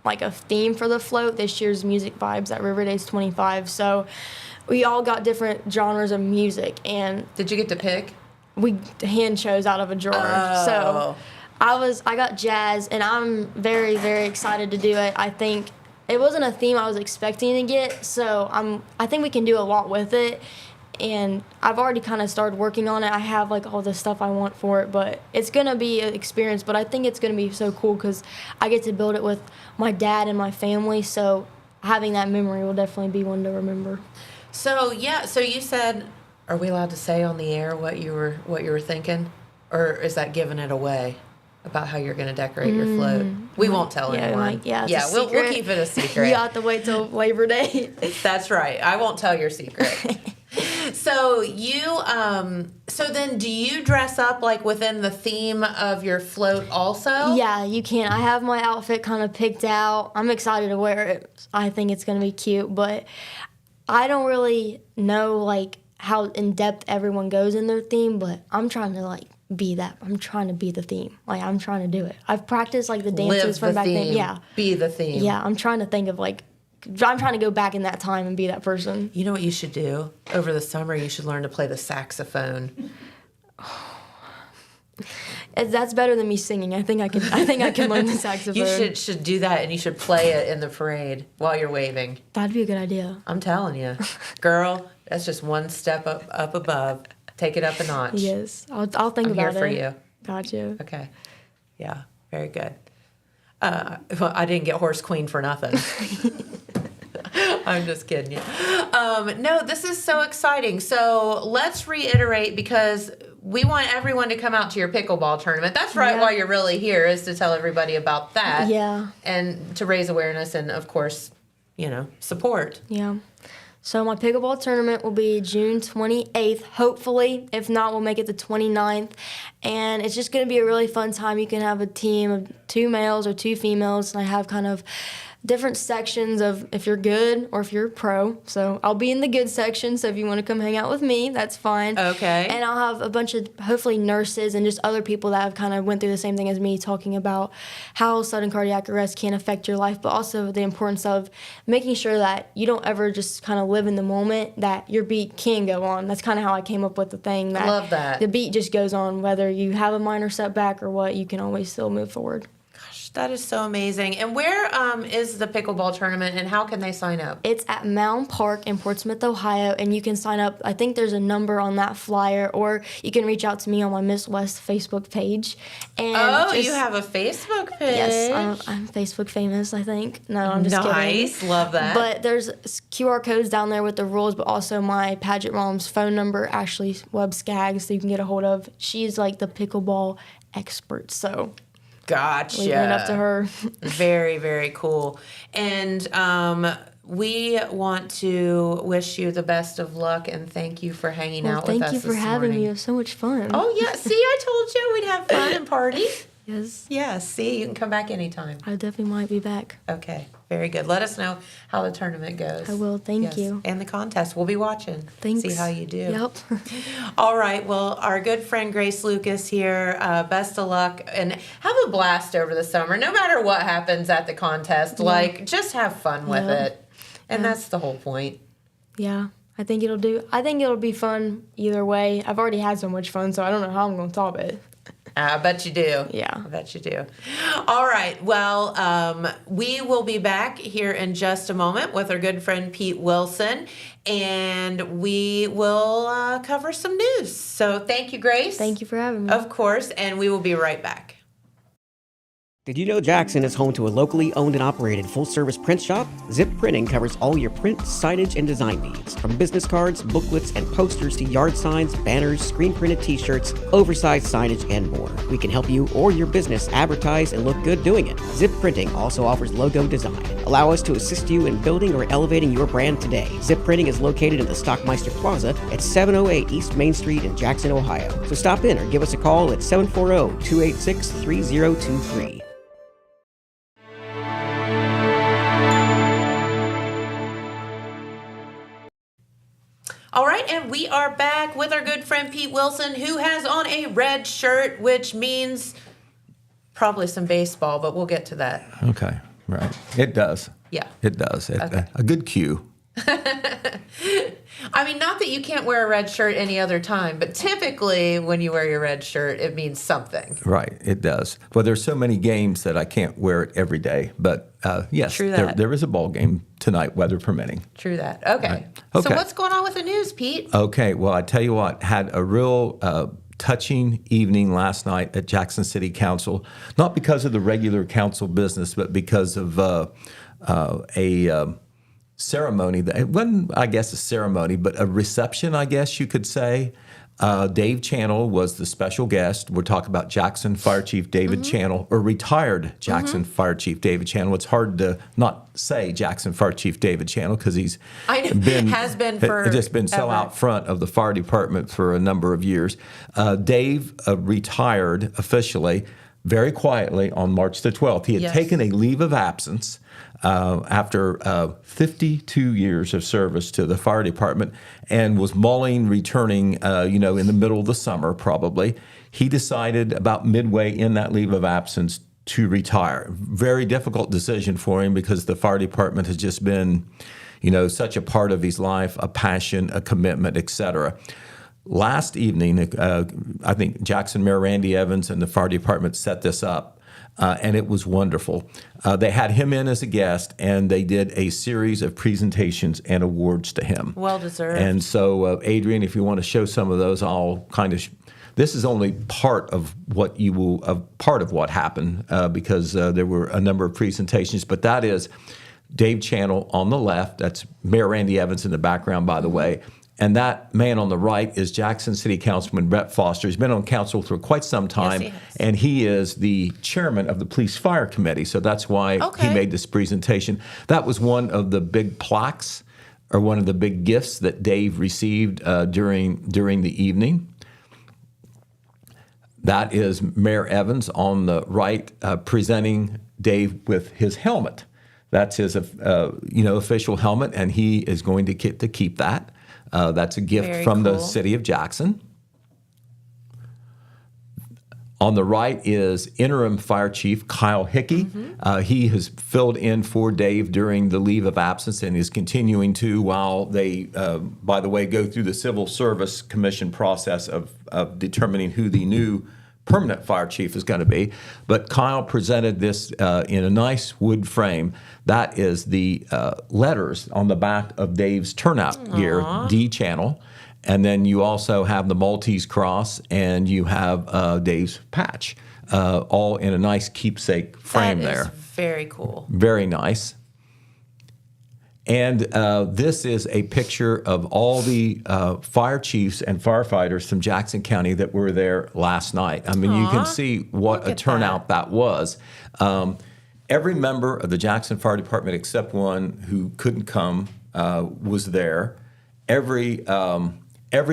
like a theme for the float. This year's Music Vibes at River Days 25. So we all got different genres of music, and Did you get to pick? we hand chose out of a drawer. Oh. So I got jazz, and I'm very, very excited to do it. I think it wasn't a theme I was expecting to get, so I think we can do a lot with it. And I've already kind of started working on it. I have like all the stuff I want for it, but it's gonna be an experience. But I think it's gonna be so cool because I get to build it with my dad and my family. So having that memory will definitely be one to remember. So you said, are we allowed to say on the air what you were thinking, or is that giving it away about how you're going to decorate your float? We won't tell anyone. It's a we'll secret. keep it a secret. You have to wait till Labor Day. That's right. I won't tell your secret. So so then do you dress up like within the theme of your float also? Yeah, you can. I have my outfit kind of picked out. I'm excited to wear it. I think it's going to be cute, but I don't really know like how in depth everyone goes in their theme, but I'm trying to like be that. I'm trying to be the theme. Like I'm trying to do it. I've practiced like the dances Live from the back theme. then. Yeah. Be the theme. Yeah, I'm trying to think of like I'm trying to go back in that time and be that person. You know what you should do? Over the summer, you should learn to play the saxophone. That's better than me singing. I think I can learn the saxophone. You should do that, and you should play it in the parade while you're waving. That'd be a good idea. I'm telling you, girl, that's just one step up above. Take it up a notch. Yes, I'll think I'm about here for it. you. Gotcha. Okay. Yeah, very good. Well, I didn't get horse queen for nothing. I'm just kidding you. No, this is so exciting. So let's reiterate, because we want everyone to come out to your pickleball tournament. That's right. Yeah. Why you're really here is to tell everybody about that. Yeah. And to raise awareness and, of course, support. Yeah. So my pickleball tournament will be June 28th, hopefully. If not, we'll make it the 29th. And it's just going to be a really fun time. You can have a team of 2 males or 2 females. And I have kind of different sections of if you're good or if you're pro. So I'll be in the good section. So if you want to come hang out with me, that's fine. Okay. And I'll have a bunch of hopefully nurses and just other people that have kind of went through the same thing as me, talking about how sudden cardiac arrest can affect your life, but also the importance of making sure that you don't ever just kind of live in the moment, that your beat can go on. That's kind of how I came up with the thing. That Love that. The beat just goes on, whether you have a minor setback or what, you can always still move forward. That is so amazing. And where is the pickleball tournament, and how can they sign up? It's at Mound Park in Portsmouth, Ohio, and you can sign up. I think there's a number on that flyer, or you can reach out to me on my Miss West Facebook page. And you have a Facebook page. Yes, I'm Facebook famous, I think. No, I'm just kidding. Nice, love that. But there's QR codes down there with the rules, but also my pageant mom's phone number, Ashley Webb Skaggs, so you can get a hold of. She's like the pickleball expert, so... Gotcha. Leaving it up to her. Very, very cool. And we want to wish you the best of luck and thank you for hanging out with us Thank you for having me. It was so much fun. Oh, yeah. See, I told you we'd have fun and party. Yes. Yeah, see, you can come back anytime. I definitely might be back. Okay, very good. Let us know how the tournament goes. I will. Thank you. And the contest. We'll be watching. Thanks. See how you do. Yep. All right. Well, our good friend Grace Lucas here, best of luck and have a blast over the summer. No matter what happens at the contest, just have fun with it. And that's the whole point. Yeah. I think it'll be fun either way. I've already had so much fun, so I don't know how I'm going to top it. I bet you do. Yeah. I bet you do. All right. Well, we will be back here in just a moment with our good friend Pete Wilson, and we will cover some news. So thank you, Grace. Thank you for having me. Of course, and we will be right back. Did you know Jackson is home to a locally owned and operated full-service print shop? Zip Printing covers all your print, signage, and design needs. From business cards, booklets, and posters to yard signs, banners, screen-printed t-shirts, oversized signage, and more. We can help you or your business advertise and look good doing it. Zip Printing also offers logo design. Allow us to assist you in building or elevating your brand today. Zip Printing is located in the Stockmeister Plaza at 708 East Main Street in Jackson, Ohio. So stop in or give us a call at 740-286-3023. All right, and we are back with our good friend Pete Wilson, who has on a red shirt, which means probably some baseball, but we'll get to that. Okay, right. It does. Yeah. It does. Okay. A good cue. I mean, not that you can't wear a red shirt any other time, but typically when you wear your red shirt, it means something. Right, it does. Well, there's so many games that I can't wear it every day, but yes, True that. there is a ball game tonight, weather permitting. True that. Okay. Right. So Okay. what's going on with the news, Pete? Okay, well, I tell you what, had a real touching evening last night at Jackson City Council, not because of the regular council business, but because of a ceremony. It wasn't, I guess, a ceremony, but a reception, I guess you could say. Dave Channel was the special guest. We're talking about Jackson Fire Chief David Channel, or retired Jackson Fire Chief David Channel. It's hard to not say Jackson Fire Chief David Channel because he's has been for just been so out front of the fire department for a number of years. Dave retired officially very quietly on March the 12th. He had taken a leave of absence after 52 years of service to the fire department and was mulling returning, in the middle of the summer probably. He decided about midway in that leave of absence to retire. Very difficult decision for him because the fire department has just been, such a part of his life, a passion, a commitment, etc. Last evening, I think Jackson Mayor Randy Evans and the fire department set this up, and it was wonderful. They had him in as a guest, and they did a series of presentations and awards to him. Well deserved. And so, Adrian, if you want to show some of those, I'll kind of. This is only part of what what happened because there were a number of presentations, but that is Dave Channel on the left. That's Mayor Randy Evans in the background, by the way. And that man on the right is Jackson City Councilman Brett Foster. He's been on council for quite some time, yes, he has. and he is the chairman of the Police Fire Committee. So that's why he made this presentation. That was one of the big plaques, or one of the big gifts that Dave received during the evening. That is Mayor Evans on the right, presenting Dave with his helmet. That's his, official helmet, and he is going to get to keep that. That's a gift Very from the cool. city of Jackson. On the right is interim fire chief Kyle Hickey. He has filled in for Dave during the leave of absence and is continuing to while they, by the way, go through the Civil Service Commission process of determining who the new permanent fire chief is going to be. But Kyle presented this in a nice wood frame. That is the letters on the back of Dave's turnout gear, D Channel. And then you also have the Maltese cross and you have Dave's patch, all in a nice keepsake frame there. That is very cool. Very nice. And this is a picture of all the fire chiefs and firefighters from Jackson County that were there last night. I mean, you can see what a turnout that was. Every member of the Jackson Fire Department, except one who couldn't come, was there. Every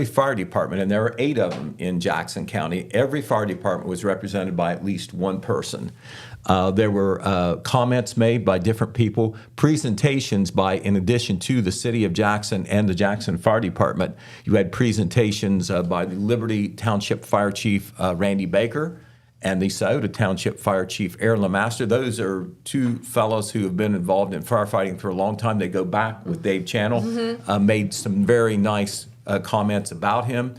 fire department, and there are 8 of them in Jackson County, every fire department was represented by at least one person. There were comments made by different people, presentations in addition to the City of Jackson and the Jackson Fire Department, you had presentations by the Liberty Township Fire Chief Randy Baker and the Scioto Township Fire Chief Aaron LeMaster. Those are 2 fellows who have been involved in firefighting for a long time. They go back with Dave Channel, made some very nice comments about him.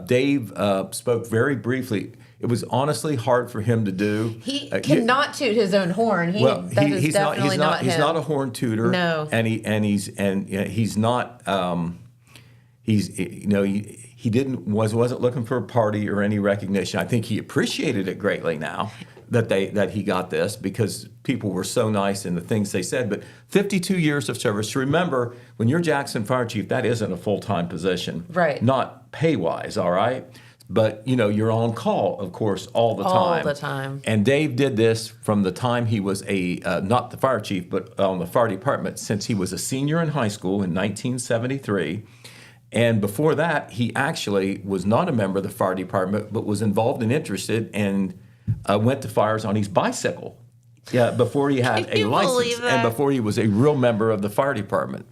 Dave spoke very briefly. It was honestly hard for him to do. He cannot toot his own horn. He's not him. He's not a horn tooter. No. And he's not. he wasn't looking for a party or any recognition. I think he appreciated it greatly now that he got this, because people were so nice in the things they said. But 52 years of service. Remember, when you're Jackson Fire Chief, that isn't a full-time position. Right. Not pay-wise, all right? But, you're on call, of course, all the time. All the time. And Dave did this from the time he was not the fire chief, but on the fire department, since he was a senior in high school in 1973. And before that, he actually was not a member of the fire department, but was involved and interested, and went to fires on his bicycle. Yeah, before he had Can a you license, believe that? and before he was a real member of the fire department,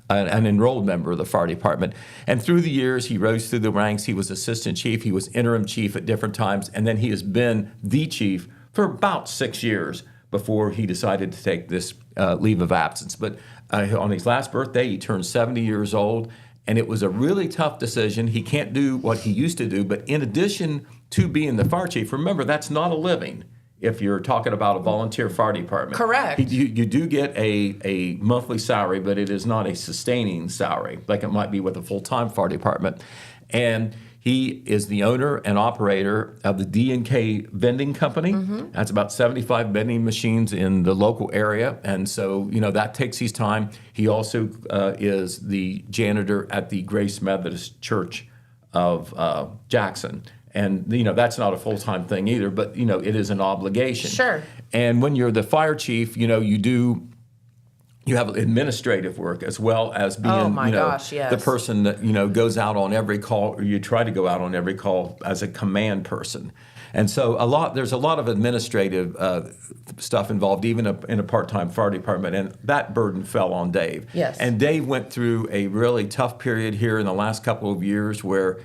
an enrolled member of the fire department. And through the years, he rose through the ranks. He was assistant chief. He was interim chief at different times, and then he has been the chief for about 6 years before he decided to take this leave of absence. But on his last birthday, he turned 70 years old. And it was a really tough decision. He can't do what he used to do, but in addition to being the fire chief, remember, that's not a living if you're talking about a volunteer fire department. Correct. You do get a monthly salary, but it is not a sustaining salary like it might be with a full-time fire department. And he is the owner and operator of the D&K Vending Company. Mm-hmm. That's about 75 vending machines in the local area. And so, that takes his time. He also is the janitor at the Grace Methodist Church of Jackson. And, that's not a full-time thing either, but, it is an obligation. Sure. And when you're the fire chief, you have administrative work as well as being, yes. the person that, goes out on every call, or you try to go out on every call as a command person. And so there's a lot of administrative stuff involved, even in a part-time fire department, and that burden fell on Dave. Yes. And Dave went through a really tough period here in the last couple of years where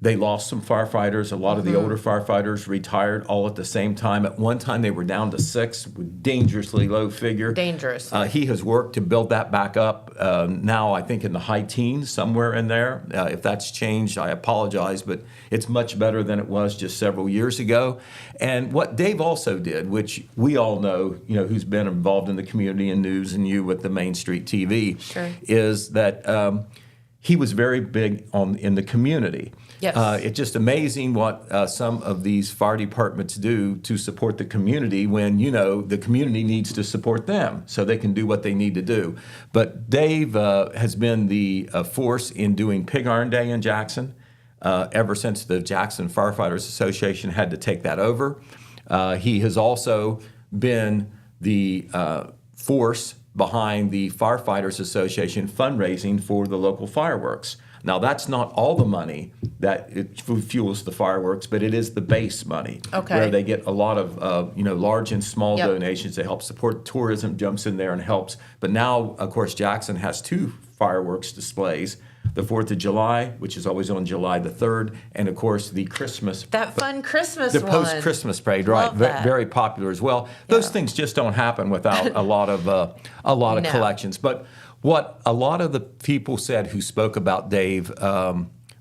they lost some firefighters. A lot of the older firefighters retired all at the same time. At one time, they were down to 6, with dangerously low figure. Dangerous. He has worked to build that back up. Now, I think in the high teens, somewhere in there. If that's changed, I apologize, but it's much better than it was just several years ago. And what Dave also did, which we all know, who's been involved in the community and news, and you with the Main Street TV, Sure. is that he was very big in the community. Yes. It's just amazing what some of these fire departments do to support the community when, the community needs to support them so they can do what they need to do. But Dave has been the force in doing Pig Iron Day in Jackson ever since the Jackson Firefighters Association had to take that over. He has also been the force behind the Firefighters Association fundraising for the local fireworks. Now, that's not all the money that it fuels the fireworks, but it is the base money. Okay. Where they get a lot of, large and small Yep. donations to help support tourism, jumps in there and helps. But now, of course, Jackson has 2 fireworks displays. The 4th of July, which is always on July the 3rd, and, of course, the Christmas. That fun Christmas the one. post-Christmas parade, right? Love that. Very popular as well. Those things just don't happen without a lot of No. collections. But what a lot of the people said who spoke about Dave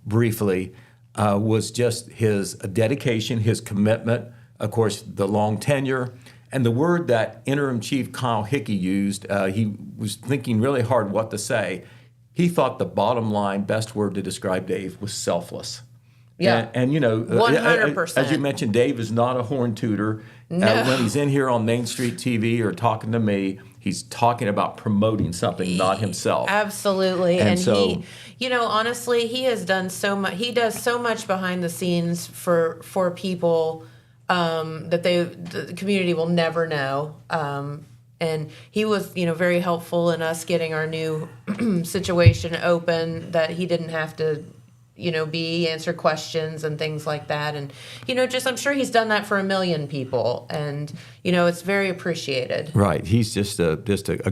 briefly was just his dedication, his commitment, of course, the long tenure, and the word that interim chief Kyle Hickey used. He was thinking really hard what to say. He thought the bottom line best word to describe Dave was selfless. Yeah. And 100%. as you mentioned, Dave is not a horn tooter. No. When he's in here on Main Street TV or talking to me, he's talking about promoting something, not himself. Absolutely. And so- he, honestly, he has done so much. He does so much behind the scenes for people that the community will never know. And he was, very helpful in us getting our new situation open, that he didn't have to, answer questions and things like that. And, I'm sure he's done that for a million people. And, it's very appreciated. Right. He's just a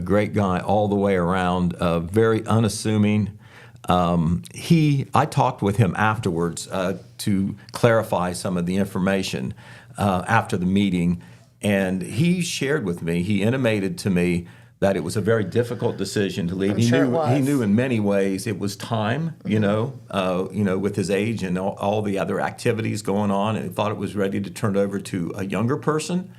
great guy all the way around, very unassuming. I talked with him afterwards to clarify some of the information after the meeting. And he shared with me, he intimated to me that it was a very difficult decision to leave. I'm sure it was. He knew in many ways it was time, with his age and all the other activities going on, and he thought it was ready to turn over to a younger person.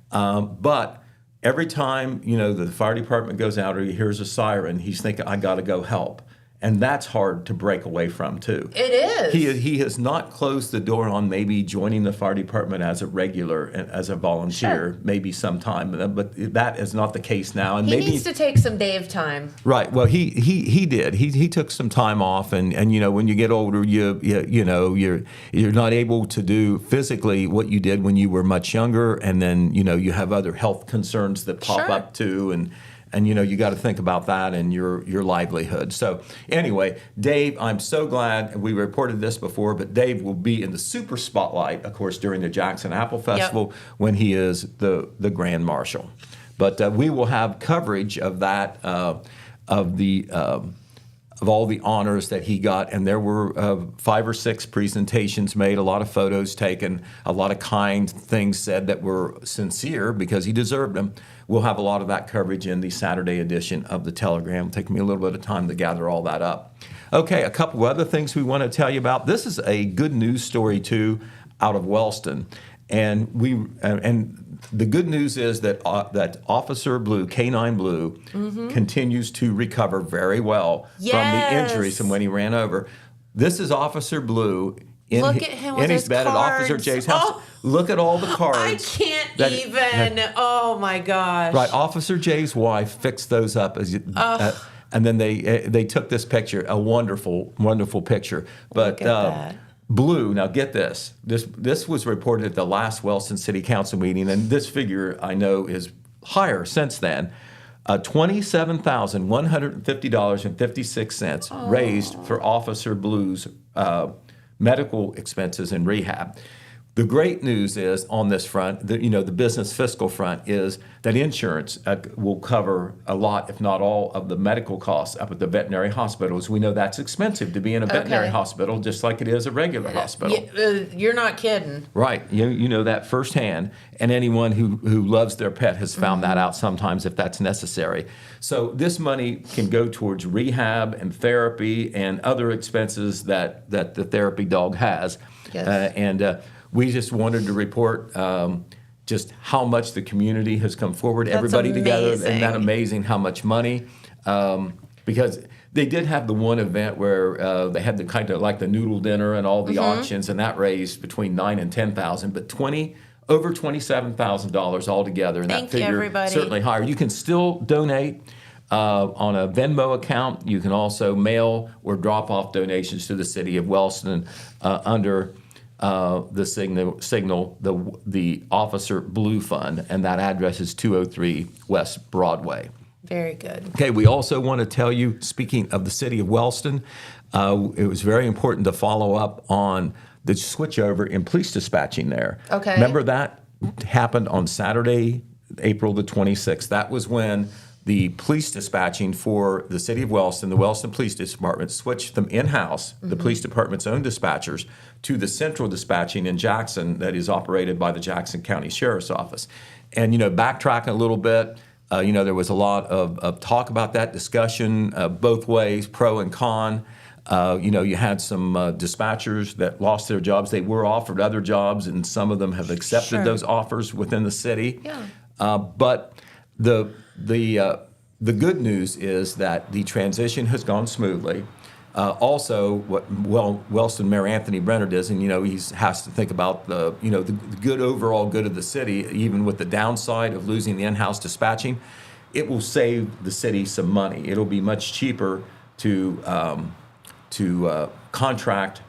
But every time, the fire department goes out or he hears a siren, he's thinking, I got to go help. And that's hard to break away from, too. It is. He has not closed the door on maybe joining the fire department as a regular, as a volunteer, maybe sometime. But that is not the case now. And He maybe needs to take some Dave time. right. Well, he did. He took some time off, and when you get older, you're not able to do physically what you did when you were much younger, and then you have other health concerns that pop Sure. up too, and you got to think about that and your livelihood. So anyway, Dave, I'm so glad we reported this before, but Dave will be in the super spotlight, of course, during the Jackson Apple Festival when he is the Grand Marshal. But we will have coverage of that, of all the honors that he got, and there were 5 or 6 presentations made, a lot of photos taken, a lot of kind things said that were sincere because he deserved them. We'll have a lot of that coverage in the Saturday edition of the Telegram. It'll take me a little bit of time to gather all that up. Okay, a couple of other things we want to tell you about. This is a good news story too, out of Wellston, and the good news is that Officer Blue, K9 Blue, continues to recover very well from the injuries from when he ran over. This is Officer Blue in his bed at Officer Jay's house. Oh, look at all the cards. I can't even. Oh my gosh. Right, Officer Jay's wife fixed those up and then they took this picture, a wonderful, wonderful picture. But Look at that. Blue, now get this. This was reported at the last Wellston City Council meeting, and this figure I know is higher since then. $27,150.56 raised for Officer Blue's medical expenses and rehab. The great news is on this front, the business fiscal front, is that insurance will cover a lot, if not all, of the medical costs up at the veterinary hospitals. We know that's expensive to be in a veterinary hospital, just like it is a regular hospital. You're not kidding. Right. You know that firsthand. And anyone who loves their pet has found that out sometimes if that's necessary. So this money can go towards rehab and therapy and other expenses that the therapy dog has. Yes. We just wanted to report just how much the community has come forward. That's Everybody together. amazing. Isn't that amazing how much money? Because they did have the one event where they had the kind of like the noodle dinner and all the auctions, and that raised between $9,000 and $10,000, but over $27,000 altogether, and Thank that you, figure everybody. certainly higher. You can still donate on a Venmo account. You can also mail or drop off donations to the city of Wellston under the signal, the Officer Blue Fund, and that address is 203 West Broadway. Very good. Okay, we also want to tell you, speaking of the city of Wellston, it was very important to follow up on the switchover in police dispatching there. Okay. Remember that happened on Saturday, April the 26th. That was when the police dispatching for the city of Wellston, the Wellston Police Department, switched them in-house, the police department's own dispatchers, to the central dispatching in Jackson that is operated by the Jackson County Sheriff's Office. And, backtracking a little bit, there was a lot of talk about that, discussion both ways, pro and con. You had some dispatchers that lost their jobs. They were offered other jobs, and some of them have accepted those offers within the city. Yeah. But the good news is that the transition has gone smoothly. Also, what Wellston Mayor Anthony Brenner does, and he has to think about the good overall good of the city, even with the downside of losing the in-house dispatching. It will save the city some money. It'll be much cheaper to contract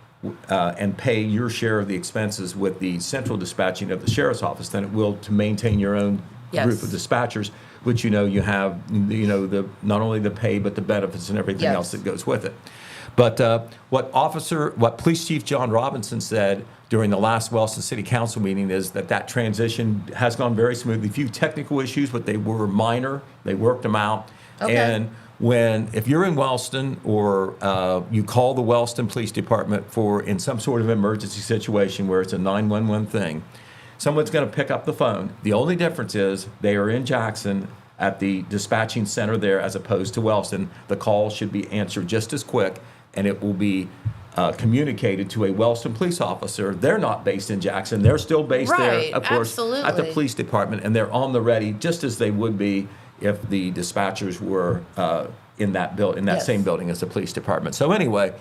and pay your share of the expenses with the central dispatching of the sheriff's office than it will to maintain your own group of dispatchers, which you have the not only the pay but the benefits and everything else that goes with it. But what Police Chief John Robinson said during the last Wellston City Council meeting is that transition has gone very smoothly. A few technical issues, but they were minor. They worked them out. Okay. And if you're in Wellston or you call the Wellston Police Department in some sort of emergency situation where it's a 911 thing, someone's going to pick up the phone. The only difference is they are in Jackson at the dispatching center there as opposed to Wellston. The call should be answered just as quick, and it will be communicated to a Wellston police officer. They're not based in Jackson. They're still based there, of course, at the police department, and they're on the ready just as they would be if the dispatchers were in that Yes. same building as the police department. So anyway,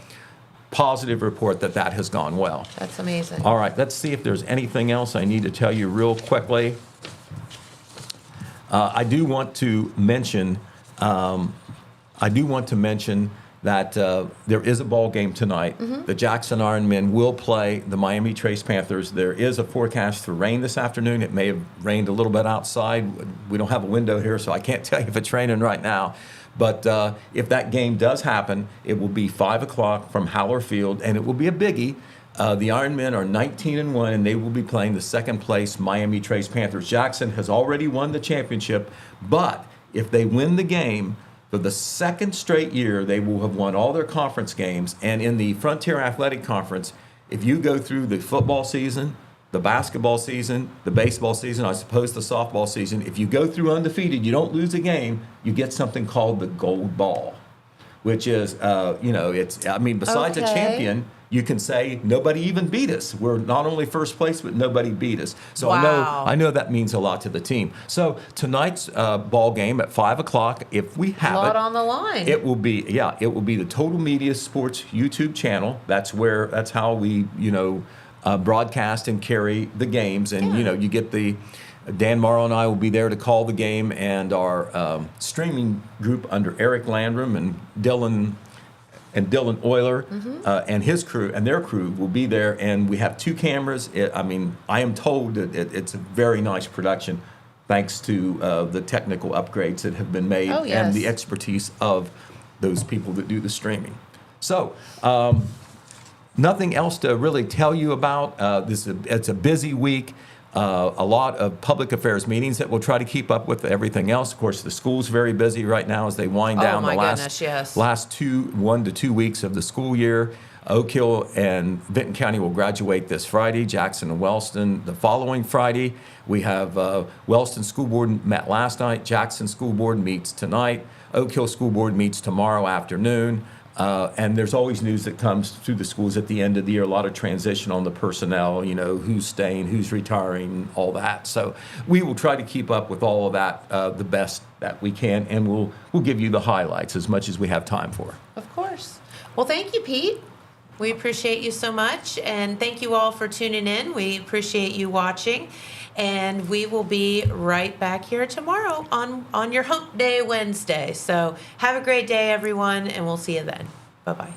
positive report that has gone well. That's amazing. All right, let's see if there's anything else I need to tell you real quickly. I do want to mention that there is a ball game tonight. The Jackson Ironmen will play the Miami Trace Panthers. There is a forecast for rain this afternoon. It may have rained a little bit outside. We don't have a window here, so I can't tell you if it's raining right now. But if that game does happen, it will be 5 o'clock from Howler Field, and it will be a biggie. The Ironmen are 19-1, and they will be playing the second-place Miami Trace Panthers. Jackson has already won the championship, but if they win the game, for the second straight year, they will have won all their conference games. And in the Frontier Athletic Conference, if you go through the football season, the basketball season, the baseball season, I suppose the softball season, if you go through undefeated, you don't lose a game, you get something called the gold ball, which is, besides a Okay. champion, you can say nobody even beat us. We're not only first place, but nobody beat us. So Wow. I know that means a lot to the team. So tonight's ball game at 5 o'clock, if we have Lot it, on the line. it will be the Total Media Sports YouTube channel. That's how we broadcast and carry the games, and you get the. Dan Morrow and I will be there to call the game, and our streaming group under Eric Landrum and Dylan Euler and his crew and their crew will be there, and we have 2 cameras. I am told that it's a very nice production, thanks to the technical upgrades that have been made Oh, yes. and the expertise of those people that do the streaming. So. Nothing else to really tell you about. It's a busy week. A lot of public affairs meetings that we'll try to keep up with everything else. Of course, the school's very busy right now as they wind down my the goodness, yes. last 1 to 2 weeks of the school year. Oak Hill and Vinton County will graduate this Friday. Jackson and Wellston the following Friday. We have Wellston School Board met last night. Jackson School Board meets tonight. Oak Hill School Board meets tomorrow afternoon. And there's always news that comes through the schools at the end of the year, a lot of transition on the personnel, who's staying, who's retiring, all that. So we will try to keep up with all of that the best that we can, and we'll give you the highlights as much as we have time for. Of course. Well, thank you, Pete. We appreciate you so much, and thank you all for tuning in. We appreciate you watching, and we will be right back here tomorrow on your Hump Day Wednesday. So have a great day, everyone, and we'll see you then. Bye-bye.